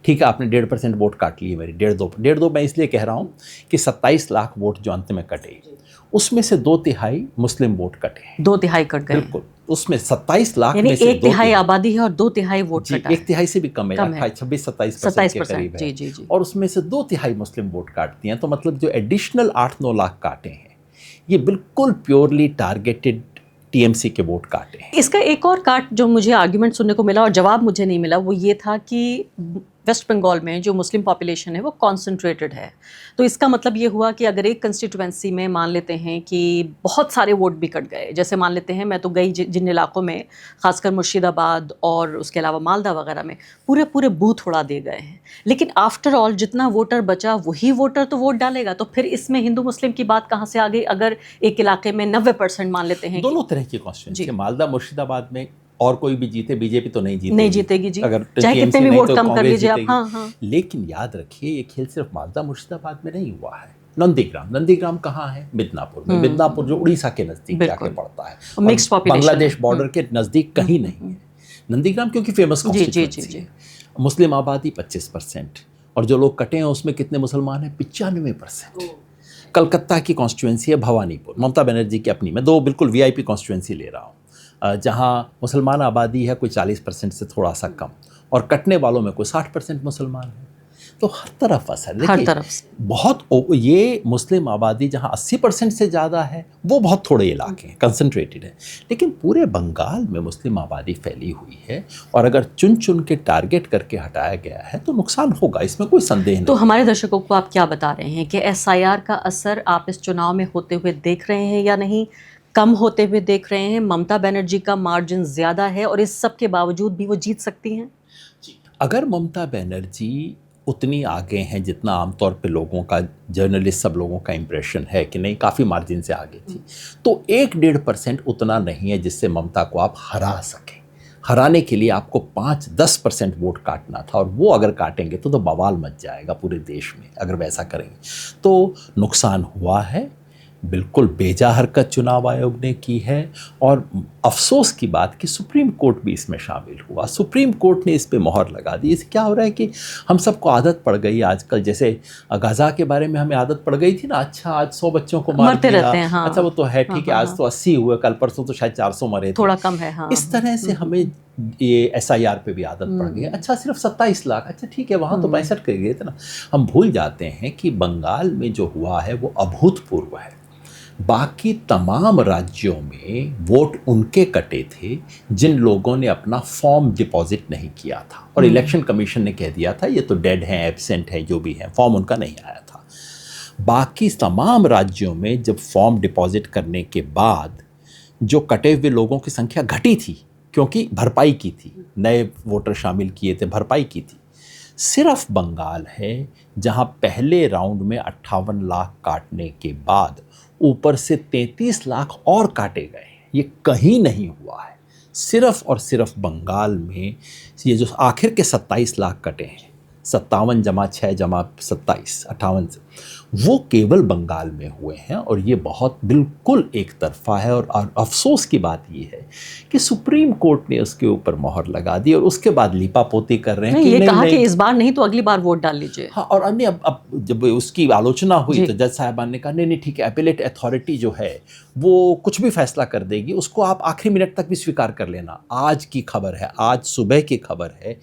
C: ठीक है, आपने 1.5% वोट काट लिए मेरी, 1.5 मैं इसलिए कह रहा हूँ कि 27 लाख वोट जो अंत में कटे, उसमें से 2/3 मुस्लिम वोट कटे।
A: 2/3 कट गए।
C: बिल्कुल, उसमें 27 लाख
A: यानी
C: में से
A: 1/3 आबादी है और 2/3 वोट कटा है।
C: 1/3 से भी कम है, 26-27% के करीब है।
A: जी।
C: और उसमें से 2/3 मुस्लिम वोट काटती हैं। तो मतलब जो एडिशनल 8-9 लाख काटे हैं, ये बिल्कुल प्योरली टारगेटेड टीएमसी के वोट काटे हैं।
A: इसका एक और काट जो मुझे आर्ग्यूमेंट सुनने को मिला और जवाब मुझे नहीं मिला, वो ये था कि वेस्ट बंगाल में जो मुस्लिम पॉपुलेशन है वो कॉन्सेंट्रेटेड है। तो इसका मतलब ये हुआ कि अगर एक कंस्टिट्यूएंसी में मान लेते हैं कि बहुत सारे वोट भी कट गए, जैसे मान लेते हैं मैं तो गई जिन इलाकों में, खासकर मुर्शिदाबाद और उसके अलावा मालदा वगैरह में पूरे बूथ उड़ा दिए गए हैं, लेकिन आफ्टर ऑल जितना वोटर बचा वही वोटर तो वोट डालेगा। तो फिर इसमें हिंदू मुस्लिम की बात कहाँ से आ गई? अगर एक इलाके में 90% मान लेते हैं,
C: दोनों तरह की कॉन्स्टिट्यूएंसी, मालदा मुर्शिदाबाद में और कोई भी जीते, बीजेपी तो नहीं जीतेगी
A: जी।
C: अगर
A: चाहे कितने भी वोट कम कर लीजिए आप। हाँ।
C: लेकिन याद रखिए ये खेल सिर्फ मालदा मुर्शिदाबाद में नहीं हुआ है। नंदीग्राम कहाँ है? मिदनापुर में। मिदनापुर जो उड़ीसा के नज़दीक जाके पड़ता है,
A: मिक्स्ड पॉपुलेशन,
C: बांग्लादेश बॉर्डर के नज़दीक कहीं नहीं है नंदीग्राम, क्योंकि फेमस कॉन्स्टिट्यूएंसी है। मुस्लिम आबादी 25%, और जो लोग कटे हैं उसमें कितने मुसलमान हैं? 95%। कलकत्ता की कॉन्स्टिट्यूएंसी है भवानीपुर, ममता बनर्जी की अपनी। मैं दो बिल्कुल वीआईपी कॉन्स्टिट्यूएंसी ले रहा हूँ, जहाँ मुसलमान आबादी है कोई 40% से थोड़ा सा कम, और कटने वालों में कोई 60% मुसलमान है। तो हर तरफ असर,
A: हर तरफ से
C: बहुत ये मुस्लिम आबादी जहाँ 80% से ज़्यादा है वो बहुत थोड़े इलाके हैं, कंसंट्रेटेड है। लेकिन पूरे बंगाल में मुस्लिम आबादी फैली हुई है, और अगर चुन चुन के टारगेट करके हटाया गया है तो नुकसान होगा, इसमें कोई संदेह नहीं।
A: तो हमारे दर्शकों को आप क्या बता रहे हैं कि एसआईआर का असर आप इस चुनाव में होते हुए देख रहे हैं या नहीं? कम होते हुए देख रहे हैं? ममता बनर्जी का मार्जिन ज़्यादा है और इस सब के बावजूद भी वो जीत सकती हैं?
C: अगर ममता बनर्जी उतनी आगे हैं जितना आमतौर पे लोगों का, जर्नलिस्ट सब लोगों का इम्प्रेशन है कि नहीं काफ़ी मार्जिन से आगे थी, तो 1-1.5% उतना नहीं है जिससे ममता को आप हरा सकें। हराने के लिए आपको 5-10% वोट काटना था, और वो अगर काटेंगे तो बवाल मच जाएगा पूरे देश में अगर वैसा करेंगे। तो नुकसान हुआ है, बिल्कुल बेजा हरकत चुनाव आयोग ने की है, और अफसोस की बात कि सुप्रीम कोर्ट भी इसमें शामिल हुआ। सुप्रीम कोर्ट ने इस पे मोहर लगा दी। इससे क्या हो रहा है कि हम सबको आदत पड़ गई आजकल, जैसे गाज़ा के बारे में हमें आदत पड़ गई थी ना, अच्छा आज 100 बच्चों को मार दिया,
A: रहते हैं, हाँ।
C: अच्छा वो तो है ठीक है, आज तो 80 हुए, कल परसों तो शायद 400 मरे थे,
A: थोड़ा कम है। हाँ।
C: इस तरह से हमें ये एसआईआर पे भी आदत पड़ गई। अच्छा सिर्फ 27 लाख, अच्छा ठीक है, वहाँ तो 65 कर गए थे ना। हम भूल जाते हैं कि बंगाल में जो हुआ है वो अभूतपूर्व है। बाकी तमाम राज्यों में वोट उनके कटे थे जिन लोगों ने अपना फॉर्म डिपॉजिट नहीं किया था, और इलेक्शन कमीशन ने कह दिया था ये तो डेड हैं, एब्सेंट हैं, जो भी हैं, फॉर्म उनका नहीं आया था। बाकी तमाम राज्यों में जब फॉर्म डिपॉजिट करने के बाद जो कटे हुए लोगों की संख्या घटी थी, क्योंकि भरपाई की थी, नए वोटर शामिल किए थे, भरपाई की थी। सिर्फ बंगाल है जहां पहले राउंड में 58 लाख काटने के बाद ऊपर से 33 लाख और काटे गए। ये कहीं नहीं हुआ है, सिर्फ और सिर्फ बंगाल में। ये जो आखिर के 27 लाख कटे हैं, 57 + 6 + 27 58 से, वो केवल बंगाल में हुए हैं और ये बहुत बिल्कुल एक तरफा है। और अफसोस की बात ये है कि सुप्रीम कोर्ट ने उसके ऊपर मोहर लगा दी और उसके बाद लीपापोती कर रहे हैं
A: नहीं,
C: कि
A: ये कहा कि इस बार नहीं तो अगली बार वोट डाल लीजिए।
C: हाँ, और अन्य अब जब उसकी आलोचना हुई
A: जी।
C: तो जज साहबान ने कहा नहीं ठीक है, अपीलेट अथॉरिटी जो है वो कुछ भी फैसला कर देगी, उसको आप आखिरी मिनट तक भी स्वीकार कर लेना। आज की खबर है, आज सुबह की खबर है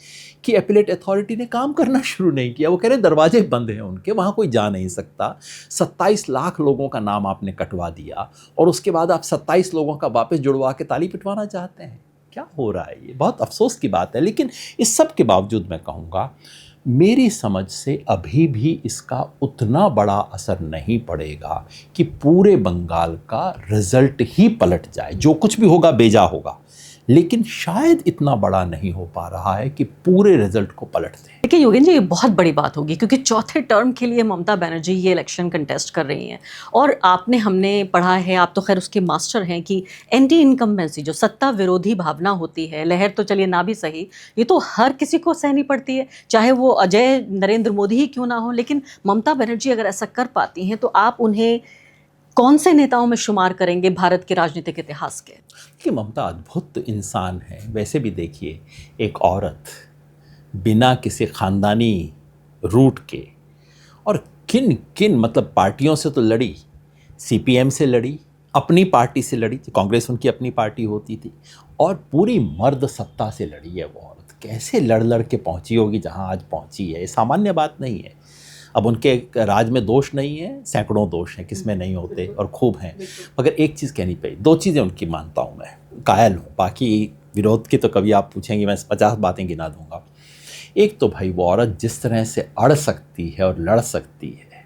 C: कि अपीलेट अथॉरिटी ने काम करना शुरू नहीं किया। वो कह रहे दरवाजे बंद हैं उनके, वहाँ कोई जा नहीं सकता। 27 लाख लोगों का नाम आपने कटवा दिया और उसके बाद आप 27 लोगों का वापस जुड़वा के ताली पिटवाना चाहते हैं। क्या हो रहा है? ये बहुत अफसोस की बात है। लेकिन इस सब के बावजूद मैं कहूँगा मेरी समझ से अभी भी इसका उतना बड़ा असर नहीं पड़ेगा कि पूरे बंगाल का रिजल्ट ही पलट जाए। जो कुछ भी होगा बेजा होगा, लेकिन शायद इतना बड़ा नहीं हो पा रहा है कि पूरे रिजल्ट को पलट दें।
A: देखिए योगेंद्र जी, ये बहुत बड़ी बात होगी क्योंकि चौथे टर्म के लिए ममता बनर्जी ये इलेक्शन कंटेस्ट कर रही हैं और हमने पढ़ा है, आप तो खैर उसके मास्टर हैं, कि एंटी इनकम्बेंसी जो सत्ता विरोधी भावना होती है, लहर तो चलिए ना भी सही, ये तो हर किसी को सहनी पड़ती है, चाहे वो अजय नरेंद्र मोदी ही क्यों ना हो। लेकिन ममता बनर्जी अगर ऐसा कर पाती हैं तो आप उन्हें कौन से नेताओं में शुमार करेंगे भारत के राजनीतिक इतिहास के?
C: कि ममता अद्भुत इंसान है। वैसे भी देखिए, एक औरत बिना किसी ख़ानदानी रूट के और किन किन मतलब पार्टियों से तो लड़ी, सीपीएम से लड़ी, अपनी पार्टी से लड़ी, कांग्रेस उनकी अपनी पार्टी होती थी, और पूरी मर्द सत्ता से लड़ी है वो औरत। कैसे लड़ लड़ के पहुंची होगी जहां आज पहुंची है, ये सामान्य बात नहीं है। अब उनके राज में दोष नहीं है, सैकड़ों दोष हैं, किसमें नहीं होते, और खूब हैं। मगर एक चीज़ कहनी पड़ी, दो चीज़ें उनकी मानता हूँ मैं, कायल हूँ। बाकी विरोध की तो कभी आप पूछेंगे मैं 50 बातें गिना दूंगा। एक तो भाई वो औरत जिस तरह से अड़ सकती है और लड़ सकती है,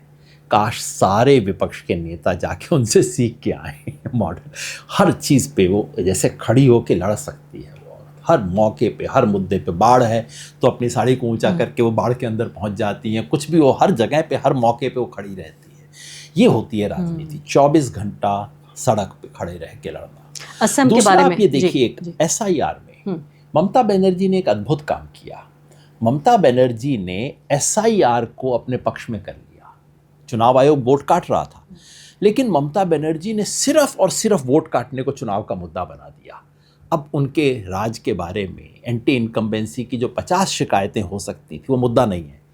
C: काश सारे विपक्ष के नेता जाके उनसे सीख के आए मॉडल। हर चीज़ पे वो जैसे खड़ी होकर लड़ सकती है वो औरत, हर मौके पे, हर मुद्दे पे। बाढ़ है तो अपनी साड़ी को ऊंचा करके वो बाढ़ के अंदर पहुंच जाती हैं, कुछ भी हो, हर जगह पे, हर मौके पे वो खड़ी रहती है। ये होती है राजनीति, 24 घंटा सड़क पे खड़े रह के लड़ना।
A: असम के बारे में
C: आप ये देखिए, SIR में ममता बनर्जी ने एक अद्भुत काम किया। ममता बनर्जी ने SIR को अपने पक्ष में कर लिया। चुनाव आयोग वोट काट रहा था, लेकिन ममता बनर्जी ने सिर्फ और सिर्फ वोट काटने को चुनाव का मुद्दा बना दिया। अब उनके राज के बारे में एंटी इनकम्बेंसी की जो 50 शिकायतें हो सकती थी, वो मुद्दा नहीं है।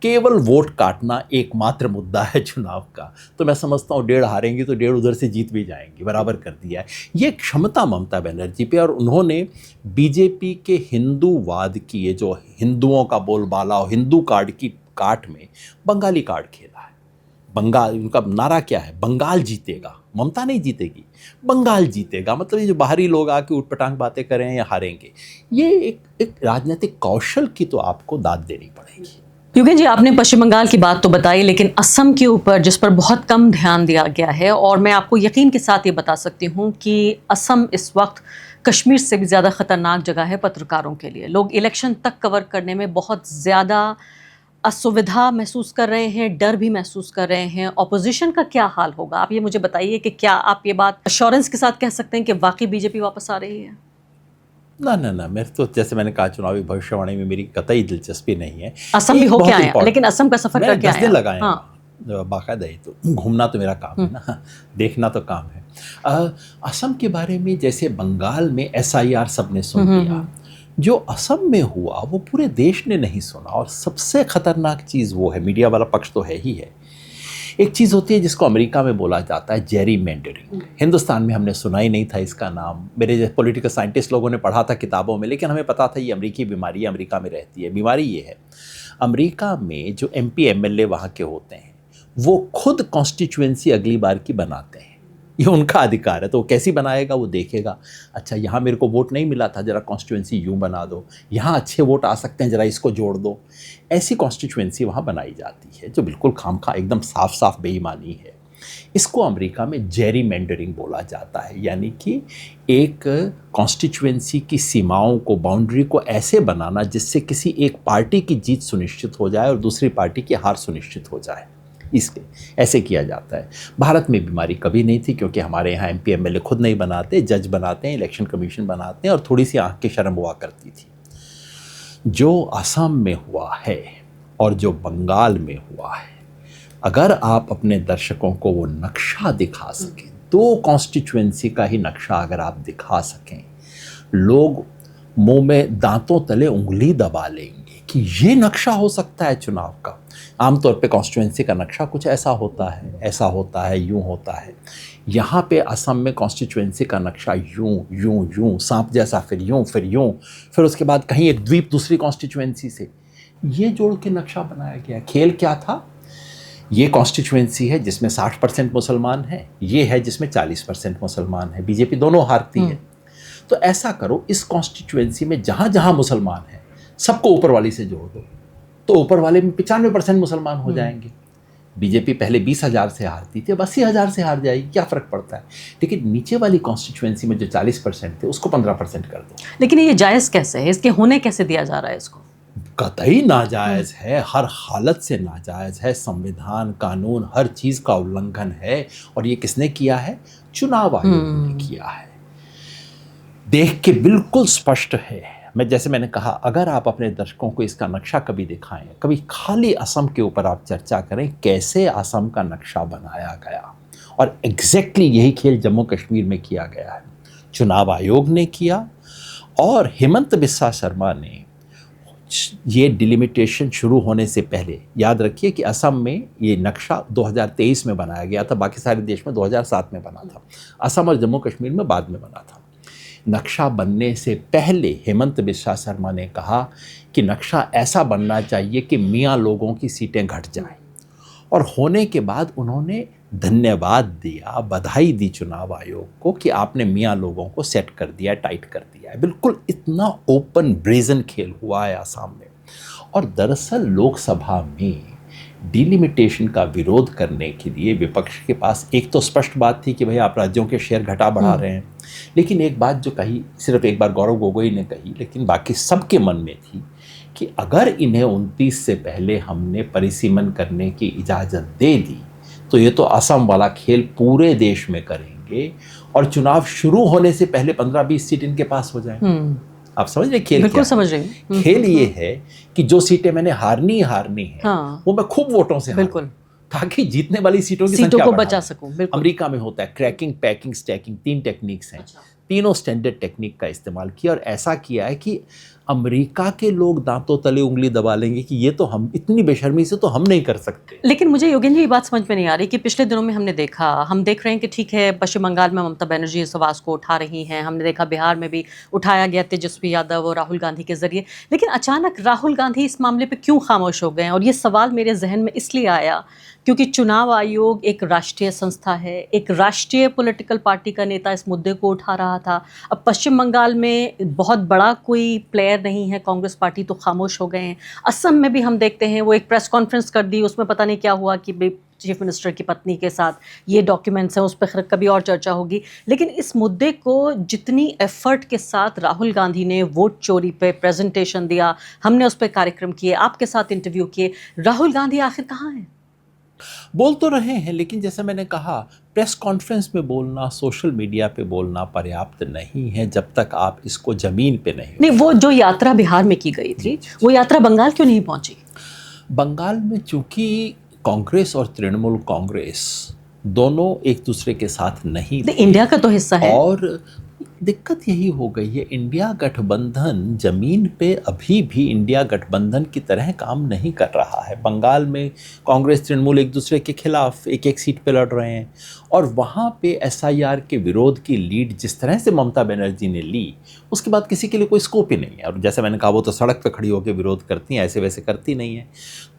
C: केवल वोट काटना एकमात्र मुद्दा है चुनाव का। तो मैं समझता हूँ 1.5 हारेंगी तो 1.5 उधर से जीत भी जाएंगी, बराबर कर दिया है। ये क्षमता ममता बनर्जी पे, और उन्होंने बीजेपी के हिंदूवाद की, ये जो हिंदुओं का बोलबाला और हिंदू कार्ड की काट में बंगाली कार्ड खेला है। बंगाल, उनका नारा क्या है? बंगाल जीतेगा। ममता नहीं जीतेगी, बंगाल जीतेगा। मतलब ये जो बाहरी लोग आके उटपटांग बातें करें या हारेंगे, ये एक राजनीतिक कौशल की तो आपको दाद देनी पड़ेगी।
A: योगेंद्र जी, आपने पश्चिम बंगाल की बात तो बताई, लेकिन असम के ऊपर जिस पर बहुत कम ध्यान दिया गया है, और मैं आपको यकीन के साथ ये बता सकती हूँ कि असम इस वक्त कश्मीर से भी ज़्यादा ख़तरनाक जगह है पत्रकारों के लिए। लोग इलेक्शन तक कवर करने में बहुत ज़्यादा असुविधा महसूस कर रहे हैं, डर भी महसूस कर रहे हैं। ऑपोजिशन का क्या हाल होगा? आप ये मुझे बताइए कि क्या आप ये बात एश्योरेंस के साथ कह सकते हैं कि वाकई बीजेपी वापस आ रही है?
C: ना, मेरे तो जैसे मैंने कहा, चुनावी भविष्यवाणी में मेरी कतई दिलचस्पी नहीं है।
A: असम भी होके आए, लेकिन असम का सफर करके आए।
C: 10 दिन लगाए
A: हाँ।
C: बाकायदा। ही तो घूमना तो मेरा काम है ना, देखना तो काम है। असम के बारे में, जैसे बंगाल में SIR सबने सुन लिया, जो असम में हुआ वो पूरे देश ने नहीं सुना। और सबसे खतरनाक चीज़ वो है, मीडिया वाला पक्ष तो है ही है। एक चीज़ होती है जिसको अमेरिका में बोला जाता है जेरीमेंडरिंग। हिंदुस्तान में हमने सुना ही नहीं था इसका नाम। मेरे जैसे पॉलिटिकल साइंटिस्ट लोगों ने पढ़ा था किताबों में, लेकिन हमें पता था ये अमेरिकी बीमारी है, अमेरिका में रहती है। बीमारी ये है, अमेरिका में जो MP MLA वहाँ के होते हैं, वो खुद कॉन्स्टिट्यूएंसी अगली बार की बनाते हैं। ये उनका अधिकार है, तो वो कैसी बनाएगा वो देखेगा। अच्छा, यहाँ मेरे को वोट नहीं मिला था, ज़रा कॉन्स्टिट्यूएंसी यूँ बना दो, यहाँ अच्छे वोट आ सकते हैं, ज़रा इसको जोड़ दो। ऐसी कॉन्स्टिट्यूएंसी वहाँ बनाई जाती है, जो बिल्कुल खामखा एकदम साफ साफ बेईमानी है। इसको अमेरिका में जेरीमेंडरिंग बोला जाता है, यानी कि एक कॉन्स्टिट्यूएंसी की सीमाओं को, बाउंड्री को ऐसे बनाना जिससे किसी एक पार्टी की जीत सुनिश्चित हो जाए और दूसरी पार्टी की हार सुनिश्चित हो जाए। इसके ऐसे किया जाता है। भारत में बीमारी कभी नहीं थी, क्योंकि हमारे यहाँ MP MLA खुद नहीं बनाते, जज बनाते हैं, इलेक्शन कमीशन बनाते हैं, और थोड़ी सी आँख की शर्म हुआ करती थी। जो असम में हुआ है और जो बंगाल में हुआ है, अगर आप अपने दर्शकों को वो नक्शा दिखा सकें, दो कॉन्स्टिट्यूएंसी का ही नक्शा अगर आप दिखा सकें, लोग मुंह में दांतों तले उंगली दबा लेंगे कि ये नक्शा हो सकता है चुनाव का। आमतौर पे कॉन्स्टिट्यूएंसी का नक्शा कुछ ऐसा होता है, ऐसा होता है, यूं होता है। यहाँ पे असम में कॉन्स्टिट्यूएंसी का नक्शा यूं यूं यूं, सांप जैसा, फिर यूं, फिर उसके बाद कहीं एक द्वीप दूसरी कॉन्स्टिट्यूएंसी से, ये जोड़ के नक्शा बनाया गया। खेल क्या था? ये कॉन्स्टिट्यूएंसी है जिसमें 60% मुसलमान हैं, ये है जिसमें 40% मुसलमान है, बीजेपी दोनों हारती है। तो ऐसा करो, इस कॉन्स्टिट्यूएंसी में जहाँ जहाँ मुसलमान हैं सबको ऊपर वाली से जोड़ दो, तो ऊपर वाले में 95% मुसलमान हो जाएंगे। बीजेपी पहले 20,000 से हारती थी, अब 80,000 से हार जाएगी, क्या फ़र्क पड़ता है। लेकिन नीचे वाली कॉन्स्टिट्यूएंसी में जो 40% थे उसको 15% कर दो।
A: लेकिन ये जायज़ कैसे है? इसके होने कैसे दिया जा रहा है इसको?
C: कतई नाजायज़ है, हर हालत से नाजायज़ है। संविधान, कानून, हर चीज़ का उल्लंघन है। और ये किसने किया है? चुनाव आयोग ने किया है। देख के बिल्कुल स्पष्ट है। जैसे मैंने कहा, अगर आप अपने दर्शकों को इसका नक्शा कभी दिखाएं, कभी खाली असम के ऊपर आप चर्चा करें कैसे असम का नक्शा बनाया गया, और एग्जैक्टली यही खेल जम्मू कश्मीर में किया गया है। चुनाव आयोग ने किया और हेमंत बिस्वा शर्मा ने ये डिलिमिटेशन शुरू होने से पहले, याद रखिए कि असम में ये नक्शा 2023 में बनाया गया था, बाकी सारे देश में 2007 में बना था, असम और जम्मू कश्मीर में बाद में बना था। नक्शा बनने से पहले हेमंत बिस्वा शर्मा ने कहा कि नक्शा ऐसा बनना चाहिए कि मियाँ लोगों की सीटें घट जाएं, और होने के बाद उन्होंने धन्यवाद दिया, बधाई दी चुनाव आयोग को कि आपने मियाँ लोगों को सेट कर दिया, टाइट कर दिया है। बिल्कुल इतना ओपन ब्रेजन खेल हुआ है आसाम में। और दरअसल लोकसभा में डिलिमिटेशन का विरोध करने के लिए विपक्ष के पास एक तो स्पष्ट बात थी कि भाई आप राज्यों के शेयर घटा बढ़ा रहे हैं, लेकिन एक बात जो कही, सिर्फ एक बार गौरव गोगोई ने कही, लेकिन बाकी सबके मन में थी कि अगर इन्हें 29 से पहले हमने परिसीमन करने की इजाज़त दे दी तो ये तो असम वाला खेल पूरे देश में करेंगे और चुनाव शुरू होने से पहले 15-20 सीट इनके पास हो जाए। आप समझ रहे खेल?
A: बिल्कुल समझ रही हूँ।
C: खेल ये है कि जो सीटें मैंने हारनी है,
A: हाँ,
C: वो मैं खूब वोटों से
A: बिल्कुल,
C: ताकि जीतने वाली सीटों की
A: सीटों
C: संख्या
A: को
C: बढ़ा
A: बचा
C: दूं।
A: सकूं। बिल्कुल।
C: अमेरिका में होता है क्रैकिंग, पैकिंग, स्टैकिंग, 3 टेक्निक्स हैं। तीनों स्टैंडर्ड टेक्निक का इस्तेमाल किया और ऐसा किया है कि अमेरिका के लोग दांतों तले उंगली दबा लेंगे कि ये तो हम, इतनी बेशर्मी से तो हम नहीं कर सकते।
A: लेकिन मुझे योगेंद्र ये बात समझ में नहीं आ रही कि पिछले दिनों में हमने देखा, हम देख रहे हैं कि ठीक है पश्चिम बंगाल में ममता बनर्जी इस आवाज़ को उठा रही हैं, हमने देखा बिहार में भी उठाया गया तेजस्वी यादव और राहुल गांधी के जरिए, लेकिन अचानक राहुल गांधी इस मामले पे क्यों खामोश हो गए? और ये सवाल मेरे जहन में इसलिए आया क्योंकि चुनाव आयोग एक राष्ट्रीय संस्था है, एक राष्ट्रीय पॉलिटिकल पार्टी का नेता इस मुद्दे को उठा रहा था। अब पश्चिम बंगाल में बहुत बड़ा कोई प्लेयर नहीं है कांग्रेस पार्टी, तो खामोश हो गए हैं। असम में भी हम देखते हैं वो एक प्रेस कॉन्फ्रेंस कर दी, उसमें पता नहीं क्या हुआ कि चीफ मिनिस्टर की पत्नी के साथ ये डॉक्यूमेंट्स हैं, उस पर कभी और चर्चा होगी। लेकिन इस मुद्दे को जितनी एफर्ट के साथ राहुल गांधी ने वोट चोरी पे प्रेजेंटेशन दिया, हमने उस पर कार्यक्रम किए, आपके साथ इंटरव्यू किए, राहुल गांधी आखिर कहाँ हैं?
C: बोल तो रहे हैं, लेकिन जैसा मैंने कहा, प्रेस कॉन्फ्रेंस में बोलना, सोशल मीडिया पे बोलना पर्याप्त नहीं है जब तक आप इसको जमीन पे नहीं।
A: वो जो यात्रा बिहार में की गई थी, वो यात्रा बंगाल क्यों नहीं पहुंची?
C: बंगाल में चूंकि कांग्रेस और तृणमूल कांग्रेस दोनों एक दूसरे के साथ नहीं थे,
A: इंडिया का तो हिस्सा है,
C: और दिक्कत यही हो गई है, इंडिया गठबंधन जमीन पे अभी भी इंडिया गठबंधन की तरह काम नहीं कर रहा है। बंगाल में कांग्रेस तृणमूल एक दूसरे के खिलाफ एक एक सीट पे लड़ रहे हैं, और वहाँ पे एसआईआर के विरोध की लीड जिस तरह से ममता बनर्जी ने ली, उसके बाद किसी के लिए कोई स्कोप ही नहीं है। और जैसे मैंने कहा, वो तो सड़क पे खड़ी होकर विरोध करती हैं, ऐसे वैसे करती नहीं है,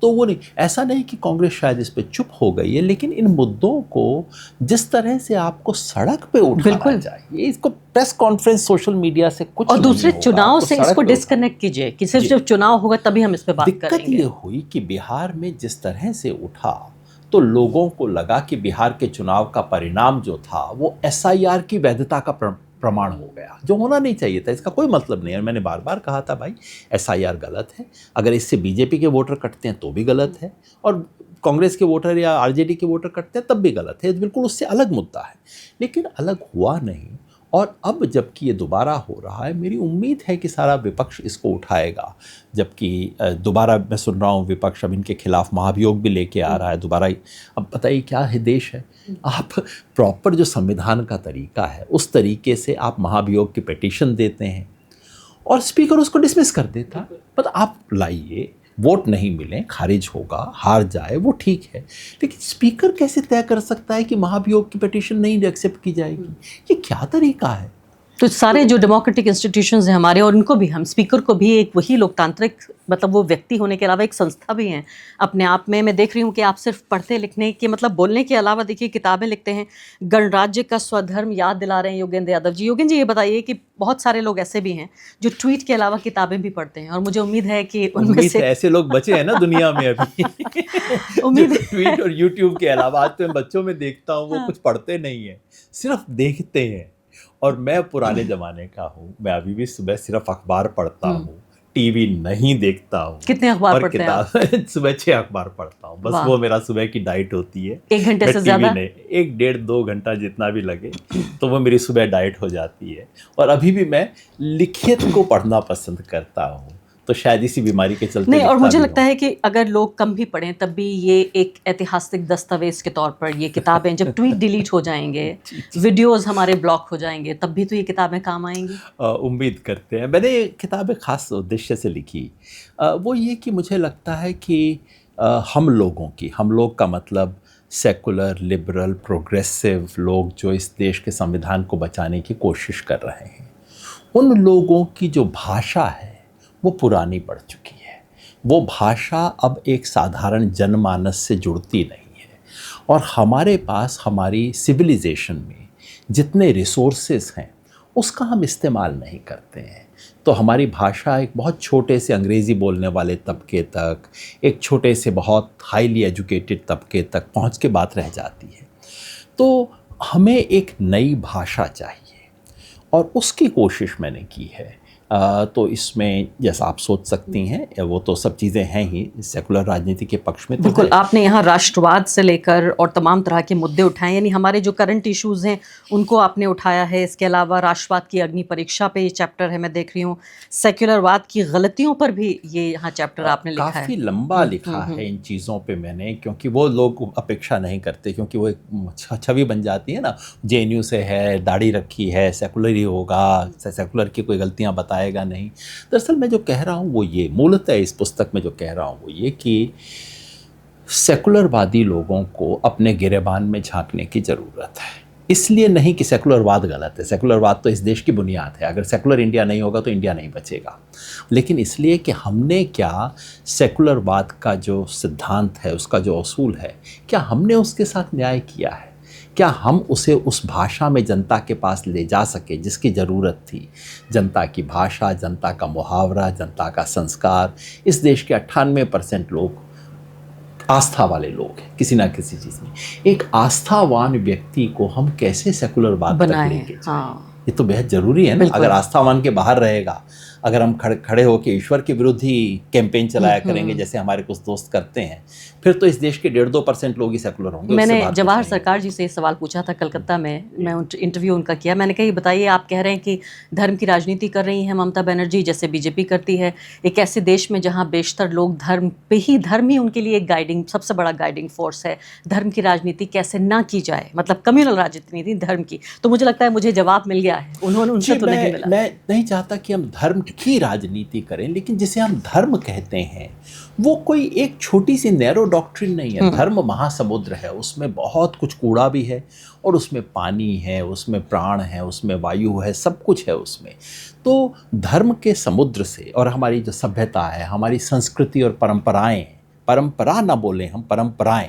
C: तो वो नहीं, ऐसा नहीं कि कांग्रेस शायद इस पे चुप हो गई है, लेकिन इन मुद्दों को जिस तरह से आपको सड़क पे उठाना चाहिए, इसको प्रेस कॉन्फ्रेंस सोशल मीडिया से कुछ
A: और दूसरे
C: नहीं
A: चुनाव
C: होगा,
A: से इसको डिस्कनेक्ट कीजिए कि सिर्फ जब चुनाव होगा तभी हम इस पे बात करेंगे।
C: दिक्कत ये हुई कि बिहार में जिस तरह से उठा, तो लोगों को लगा कि बिहार के चुनाव का परिणाम जो था वो एसआईआर की वैधता का प्रमाण हो गया, जो होना नहीं चाहिए था। इसका कोई मतलब नहीं है। और मैंने बार बार कहा था, भाई एसआईआर गलत है, अगर इससे बीजेपी के वोटर कटते हैं तो भी गलत है, और कांग्रेस के वोटर या आरजेडी के वोटर कटते हैं तब भी गलत है, बिल्कुल उससे अलग मुद्दा है। लेकिन अलग हुआ नहीं, और अब जबकि ये दोबारा हो रहा है, मेरी उम्मीद है कि सारा विपक्ष इसको उठाएगा। जबकि दोबारा मैं सुन रहा हूँ विपक्ष अब इनके खिलाफ महाभियोग भी लेके आ रहा है दोबारा। अब बताइए क्या है देश है, आप प्रॉपर जो संविधान का तरीका है उस तरीके से आप महाभियोग की पिटीशन देते हैं और स्पीकर उसको डिसमिस कर देता है। मतलब आप लाइए, वोट नहीं मिले, खारिज होगा, हार जाए, वो ठीक है, लेकिन स्पीकर कैसे तय कर सकता है कि महाभियोग की पिटीशन नहीं एक्सेप्ट की जाएगी? ये क्या तरीका है?
A: तो सारे जो डेमोक्रेटिक इंस्टीट्यूशंस हैं हमारे, और इनको भी, हम स्पीकर को भी एक वही लोकतांत्रिक, मतलब वो व्यक्ति होने के अलावा एक संस्था भी हैं अपने आप में। मैं देख रही हूँ कि आप सिर्फ पढ़ते लिखने के, मतलब बोलने के अलावा देखिए किताबें लिखते हैं। गणराज्य का स्वधर्म याद दिला रहे हैं योगेंद्र यादव जी। योगेंद्र जी, ये बताइए कि बहुत सारे लोग ऐसे भी हैं जो ट्वीट के अलावा किताबें भी पढ़ते हैं, और मुझे उम्मीद है कि उनमें से
C: ऐसे लोग बचे हैं ना दुनिया में अभी।
A: उम्मीद है
C: ट्वीट और यूट्यूब के अलावा आज तो मैं बच्चों में देखता हूँ वो कुछ पढ़ते नहीं है, सिर्फ देखते हैं। और मैं पुराने ज़माने का हूँ, मैं अभी भी सुबह सिर्फ अखबार पढ़ता हूँ, टीवी नहीं देखता हूँ।
A: कितने अखबार पढ़ते हैं आप?
C: सुबह 6 अखबार पढ़ता हूँ, बस वो मेरा सुबह की डाइट होती है।
A: 1 घंटे से ज़्यादा
C: नहीं, 1 डेढ़ 2 घंटा जितना भी लगे तो वो मेरी सुबह डाइट हो जाती है। और अभी भी मैं लिखित को पढ़ना पसंद करता हूँ, तो शायद इसी बीमारी के चलते
A: नहीं। और मुझे लगता है कि अगर लोग कम भी पढ़ें तब भी ये एक ऐतिहासिक दस्तावेज के तौर पर ये किताबें, जब ट्वीट डिलीट हो जाएंगे, वीडियोस हमारे ब्लॉक हो जाएंगे, तब भी तो ये किताबें काम आएंगी।
C: उम्मीद करते हैं। मैंने ये किताबें खास उद्देश्य से लिखी, वो ये कि मुझे लगता है कि हम लोग का मतलब सेकुलर, लिबरल, प्रोग्रेसिव लोग जो इस देश के संविधान को बचाने की कोशिश कर रहे हैं, उन लोगों की जो भाषा है वो पुरानी पड़ चुकी है। वो भाषा अब एक साधारण जनमानस से जुड़ती नहीं है। और हमारे पास हमारी सिविलाइजेशन में जितने रिसोर्सेज हैं उसका हम इस्तेमाल नहीं करते हैं। तो हमारी भाषा एक बहुत छोटे से अंग्रेज़ी बोलने वाले तबके तक, एक छोटे से बहुत हाईली एजुकेटेड तबके तक पहुंच के बात रह जाती है। तो हमें एक नई भाषा चाहिए और उसकी कोशिश मैंने की है। तो इसमें जैसा आप सोच सकती हैं, वो तो सब चीज़ें हैं ही सेकुलर राजनीति के पक्ष में। तो
A: बिल्कुल, आपने यहाँ राष्ट्रवाद से लेकर और तमाम तरह के मुद्दे उठाए, यानी हमारे जो करंट इश्यूज़ हैं उनको आपने उठाया है। इसके अलावा राष्ट्रवाद की अग्नि परीक्षा पे ये चैप्टर है, मैं देख रही हूँ। सेक्युलरवाद की गलतियों पर भी ये यहाँ चैप्टर आपने लिखा है।
C: काफ़ी लंबा लिखा है इन चीज़ों पे मैंने, क्योंकि वो लोग अपेक्षा नहीं करते, क्योंकि वो एक छवि बन जाती है ना, JNU से है, दाढ़ी रखी है, सेकुलर ही होगा, सेकुलर की कोई गलतियाँ बताएगा नहीं। दरअसल मैं जो कह रहा हूँ वो ये, मूलतः इस पुस्तक में जो कह रहा हूँ वो ये कि सेकुलरवादी लोगों को अपने गिरेबान में झांकने की ज़रूरत है। इसलिए नहीं कि सेकुलरवाद गलत है, सेकुलरवाद तो इस देश की बुनियाद है। अगर सेकुलर इंडिया नहीं होगा तो इंडिया नहीं बचेगा। लेकिन इसलिए कि हमने क्या सेकुलरवाद का जो सिद्धांत है, उसका जो असूल है, क्या हमने उसके साथ न्याय किया है? क्या हम उसे उस भाषा में जनता के पास ले जा सके जिसकी ज़रूरत थी? जनता की भाषा, जनता का मुहावरा, जनता का संस्कार। इस देश के 98% लोग आस्था वाले लोग हैं किसी ना किसी चीज़ में। एक आस्थावान व्यक्ति को हम कैसे सेकुलरवाद तक लेके जाएं? ये तो बेहद ज़रूरी है ना। अगर आस्थावान के बाहर रहेगा, अगर हम खड़े होकर ईश्वर के विरुद्ध ही कैंपेन चलाया करेंगे जैसे हमारे कुछ दोस्त करते हैं, फिर तो इस देश के 1.5-2% लोग ही सेकुलर होंगे।
A: मैंने जवाहर सरकार जी से ये सवाल पूछा था कलकत्ता में, मैं इंटरव्यू उनका किया। मैंने कहा, ये बताइए, आप कह रहे हैं कि धर्म की राजनीति कर रही हैं ममता बनर्जी, जैसे बीजेपी करती है, एक ऐसे देश में जहाँ बेशतर लोग धर्म ही उनके लिए एक गाइडिंग, सबसे बड़ा गाइडिंग फोर्स है। धर्म की राजनीति कैसे ना की जाए, मतलब कम्युनल राजनीति धर्म की। तो मुझे लगता है मुझे जवाब मिल गया है, उन्होंने उनसे तो नहीं मिला।
C: मैं नहीं चाहता कि हम धर्म की राजनीति करें, लेकिन जिसे हम धर्म कहते हैं वो कोई एक छोटी सी नैरो डॉक्ट्रिन नहीं है। धर्म महासमुद्र है, उसमें बहुत कुछ कूड़ा भी है और उसमें पानी है, उसमें प्राण है, उसमें वायु है, सब कुछ है उसमें। तो धर्म के समुद्र से, और हमारी जो सभ्यता है, हमारी संस्कृति और परंपराएं, परंपरा ना बोलें हम, परंपराएं।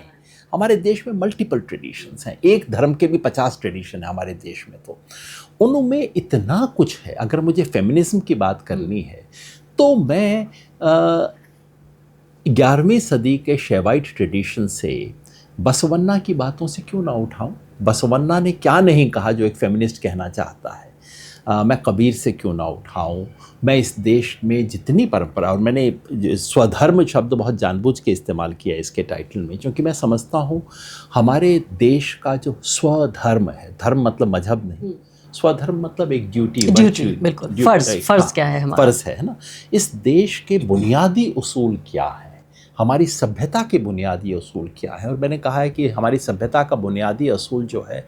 C: हमारे देश में मल्टीपल ट्रेडिशंस हैं, एक धर्म के भी 50 ट्रेडिशन है हमारे देश में। तो उनमें इतना कुछ है। अगर मुझे फेमिनिज्म की बात करनी है तो मैं 11वीं सदी के शैवाइट ट्रेडिशन से बसवन्ना की बातों से क्यों ना उठाऊं? बसवन्ना ने क्या नहीं कहा जो एक फेमिनिस्ट कहना चाहता है? मैं कबीर से क्यों ना उठाऊं? मैं इस देश में जितनी परंपरा, और मैंने स्वधर्म शब्द बहुत जानबूझ के इस्तेमाल किया इसके टाइटल में, क्योंकि मैं समझता हूं हमारे देश का जो स्वधर्म है, धर्म मतलब मजहब नहीं, स्वधर्म मतलब एक ड्यूटी,
A: बिल्कुल, फर्ज क्या है हमारा,
C: फर्ज है ना। इस देश के बुनियादी उसूल क्या है, हमारी सभ्यता के बुनियादी असूल क्या है। और मैंने कहा है कि हमारी सभ्यता का बुनियादी असूल जो है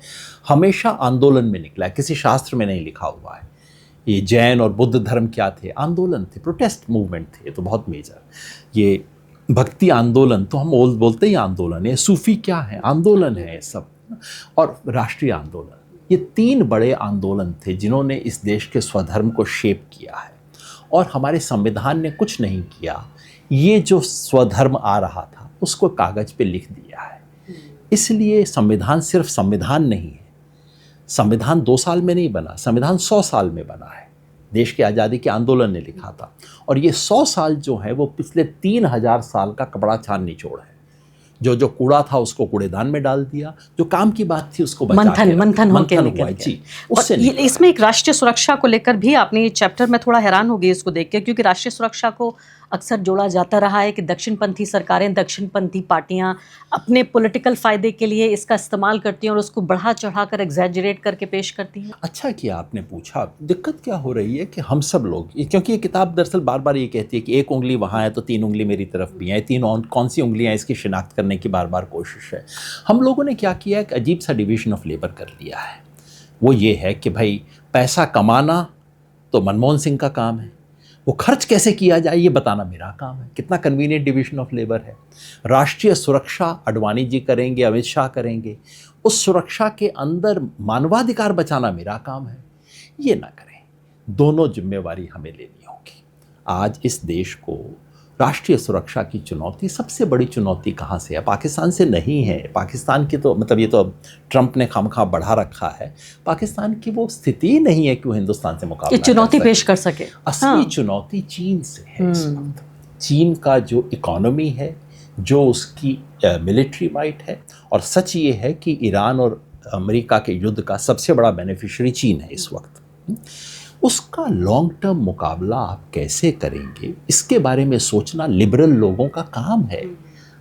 C: हमेशा आंदोलन में निकला है, किसी शास्त्र में नहीं लिखा हुआ है। ये जैन और बुद्ध धर्म क्या थे? आंदोलन थे, प्रोटेस्ट मूवमेंट थे, तो बहुत मेजर। ये भक्ति आंदोलन तो हम बोलते ही आंदोलन है। सूफी क्या है? आंदोलन है ये सब। और राष्ट्रीय आंदोलन, ये 3 बड़े आंदोलन थे जिन्होंने इस देश के स्वधर्म को शेप किया है। और हमारे संविधान ने कुछ नहीं किया, ये जो स्वधर्म आ रहा था उसको कागज पे लिख दिया है। इसलिए संविधान सिर्फ संविधान नहीं है। संविधान 2 साल में नहीं बना, संविधान 100 साल में बना है। देश की आज़ादी के आंदोलन ने लिखा था। और ये 100 साल जो है वो पिछले 3000 साल का कपड़ा छान निचोड़ है। जो कूड़ा था उसको कूड़ेदान में डाल दिया, जो काम की बात थी उसको बचा के
A: मंथन
C: हुआ
A: जी। उससे इसमें एक राष्ट्रीय सुरक्षा को लेकर भी आपने ये चैप्टर में थोड़ा हैरान हो गई इसको देख के, क्योंकि राष्ट्रीय सुरक्षा को अक्सर जोड़ा जाता रहा है कि दक्षिणपंथी सरकारें, दक्षिणपंथी पार्टियां अपने पॉलिटिकल फायदे के लिए इसका इस्तेमाल करती हैं और उसको बढ़ा चढ़ाकर एग्जैजरेट करके पेश करती हैं।
C: अच्छा किया आपने पूछा। दिक्कत क्या हो रही है कि हम सब लोग, क्योंकि ये किताब दरअसल बार बार ये कहती है कि एक उंगली वहाँ है तो 3 उंगली मेरी तरफ भी है, 3 कौन सी उंगलियाँ, इसकी शिनाख्त करने की बार बार कोशिश है। हम लोगों ने क्या किया, एक अजीब सा डिवीजन ऑफ लेबर कर लिया है। वो ये है कि भाई पैसा कमाना तो मनमोहन सिंह का काम है, वो खर्च कैसे किया जाए ये बताना मेरा काम है। कितना कन्वीनियंट डिवीजन ऑफ लेबर है। राष्ट्रीय सुरक्षा अडवाणी जी करेंगे, अमित शाह करेंगे, उस सुरक्षा के अंदर मानवाधिकार बचाना मेरा काम है। ये ना करें, दोनों जिम्मेवारी हमें लेनी होगी। आज इस देश को राष्ट्रीय सुरक्षा की चुनौती, सबसे बड़ी चुनौती कहाँ से है? पाकिस्तान से नहीं है। पाकिस्तान की तो मतलब ये तो ट्रंप ने खामखा बढ़ा रखा है। पाकिस्तान की वो स्थिति ही नहीं है कि वो हिंदुस्तान से मुकाबला
A: चुनौती पेश कर सके।
C: असली चुनौती चीन से है इस वक्त। चीन का जो इकोनॉमी है, जो उसकी मिलिट्री माइट है, और सच ये है कि ईरान और अमेरिका के युद्ध का सबसे बड़ा बेनिफिशियरी चीन है इस वक्त। उसका लॉन्ग टर्म मुकाबला आप कैसे करेंगे, इसके बारे में सोचना लिबरल लोगों का काम है।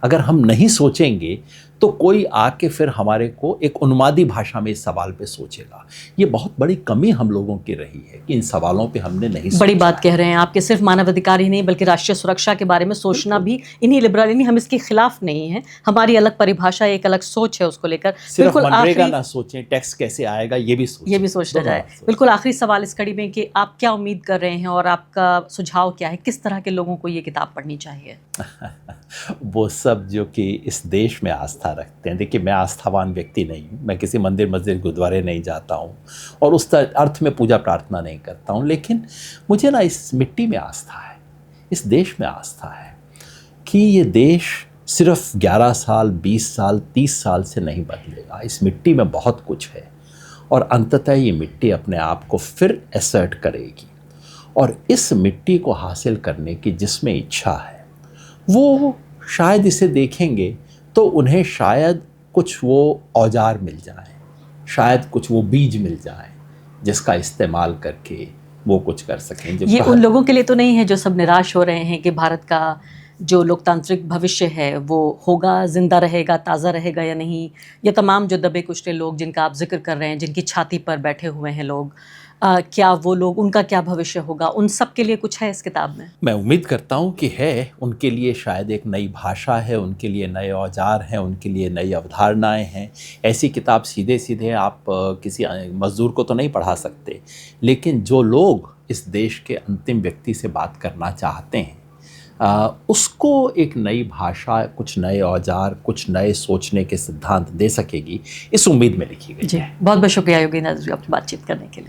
C: अगर हम नहीं सोचेंगे तो कोई आके फिर हमारे को एक उन्मादी भाषा में इस सवाल पे सोचेगा। ये बहुत बड़ी कमी हम लोगों की रही है कि इन सवालों पे हमने नहीं सोचा।
A: बड़ी बात कह रहे हैं आपके, सिर्फ मानवाधिकार ही नहीं बल्कि राष्ट्रीय सुरक्षा के बारे में सोचना भी इन्हीं लिबरल, नहीं हम इसके खिलाफ नहीं है, हमारी अलग परिभाषा, एक अलग सोच है उसको लेकर।
C: सिर्फ मनरेगा ना सोचें, टैक्स कैसे आएगा ये भी
A: सोचना जाए। बिल्कुल आखिरी सवाल इस कड़ी में कि आप क्या उम्मीद कर रहे हैं और आपका सुझाव क्या है, किस तरह के लोगों को ये किताब पढ़नी चाहिए?
C: वो सब जो कि इस देश में आस्था रखते हैं। देखिए, मैं आस्थावान व्यक्ति नहीं हूँ, मैं किसी मंदिर मस्जिद गुरुद्वारे नहीं जाता हूँ और उस अर्थ में पूजा प्रार्थना नहीं करता हूँ, लेकिन मुझे ना इस मिट्टी में आस्था है, इस देश में आस्था है कि ये देश सिर्फ 11 साल, 20 साल, 30 साल से नहीं बदलेगा। इस मिट्टी में बहुत कुछ है और अंततः ये मिट्टी अपने आप को फिर एसर्ट करेगी। और इस मिट्टी को हासिल करने की जिसमें इच्छा है वो शायद इसे देखेंगे तो उन्हें शायद कुछ वो औजार मिल जाए, शायद कुछ वो बीज मिल जाए जिसका इस्तेमाल करके वो कुछ कर सकें।
A: ये उन लोगों के लिए तो नहीं है जो सब निराश हो रहे हैं कि भारत का जो लोकतांत्रिक भविष्य है वो होगा, जिंदा रहेगा, ताज़ा रहेगा या नहीं। ये तमाम जो दबे कुचले लोग जिनका आप जिक्र कर रहे हैं, जिनकी छाती पर बैठे हुए हैं लोग, क्या वो लोग, उनका क्या भविष्य होगा, उन सब के लिए कुछ है इस किताब में? मैं
C: उम्मीद करता हूँ कि है। उनके लिए शायद एक नई भाषा है, उनके लिए नए औजार हैं, उनके लिए नई अवधारणाएं हैं। ऐसी किताब सीधे सीधे आप किसी मजदूर को तो नहीं पढ़ा सकते, लेकिन जो लोग इस देश के अंतिम व्यक्ति से बात करना चाहते हैं उसको एक नई भाषा, कुछ नए औजार, कुछ नए सोचने के सिद्धांत दे सकेगी, इस उम्मीद में लिखी गई है।
A: बहुत बहुत शुक्रिया योगेंद्र जी आपकी बातचीत करने के लिए।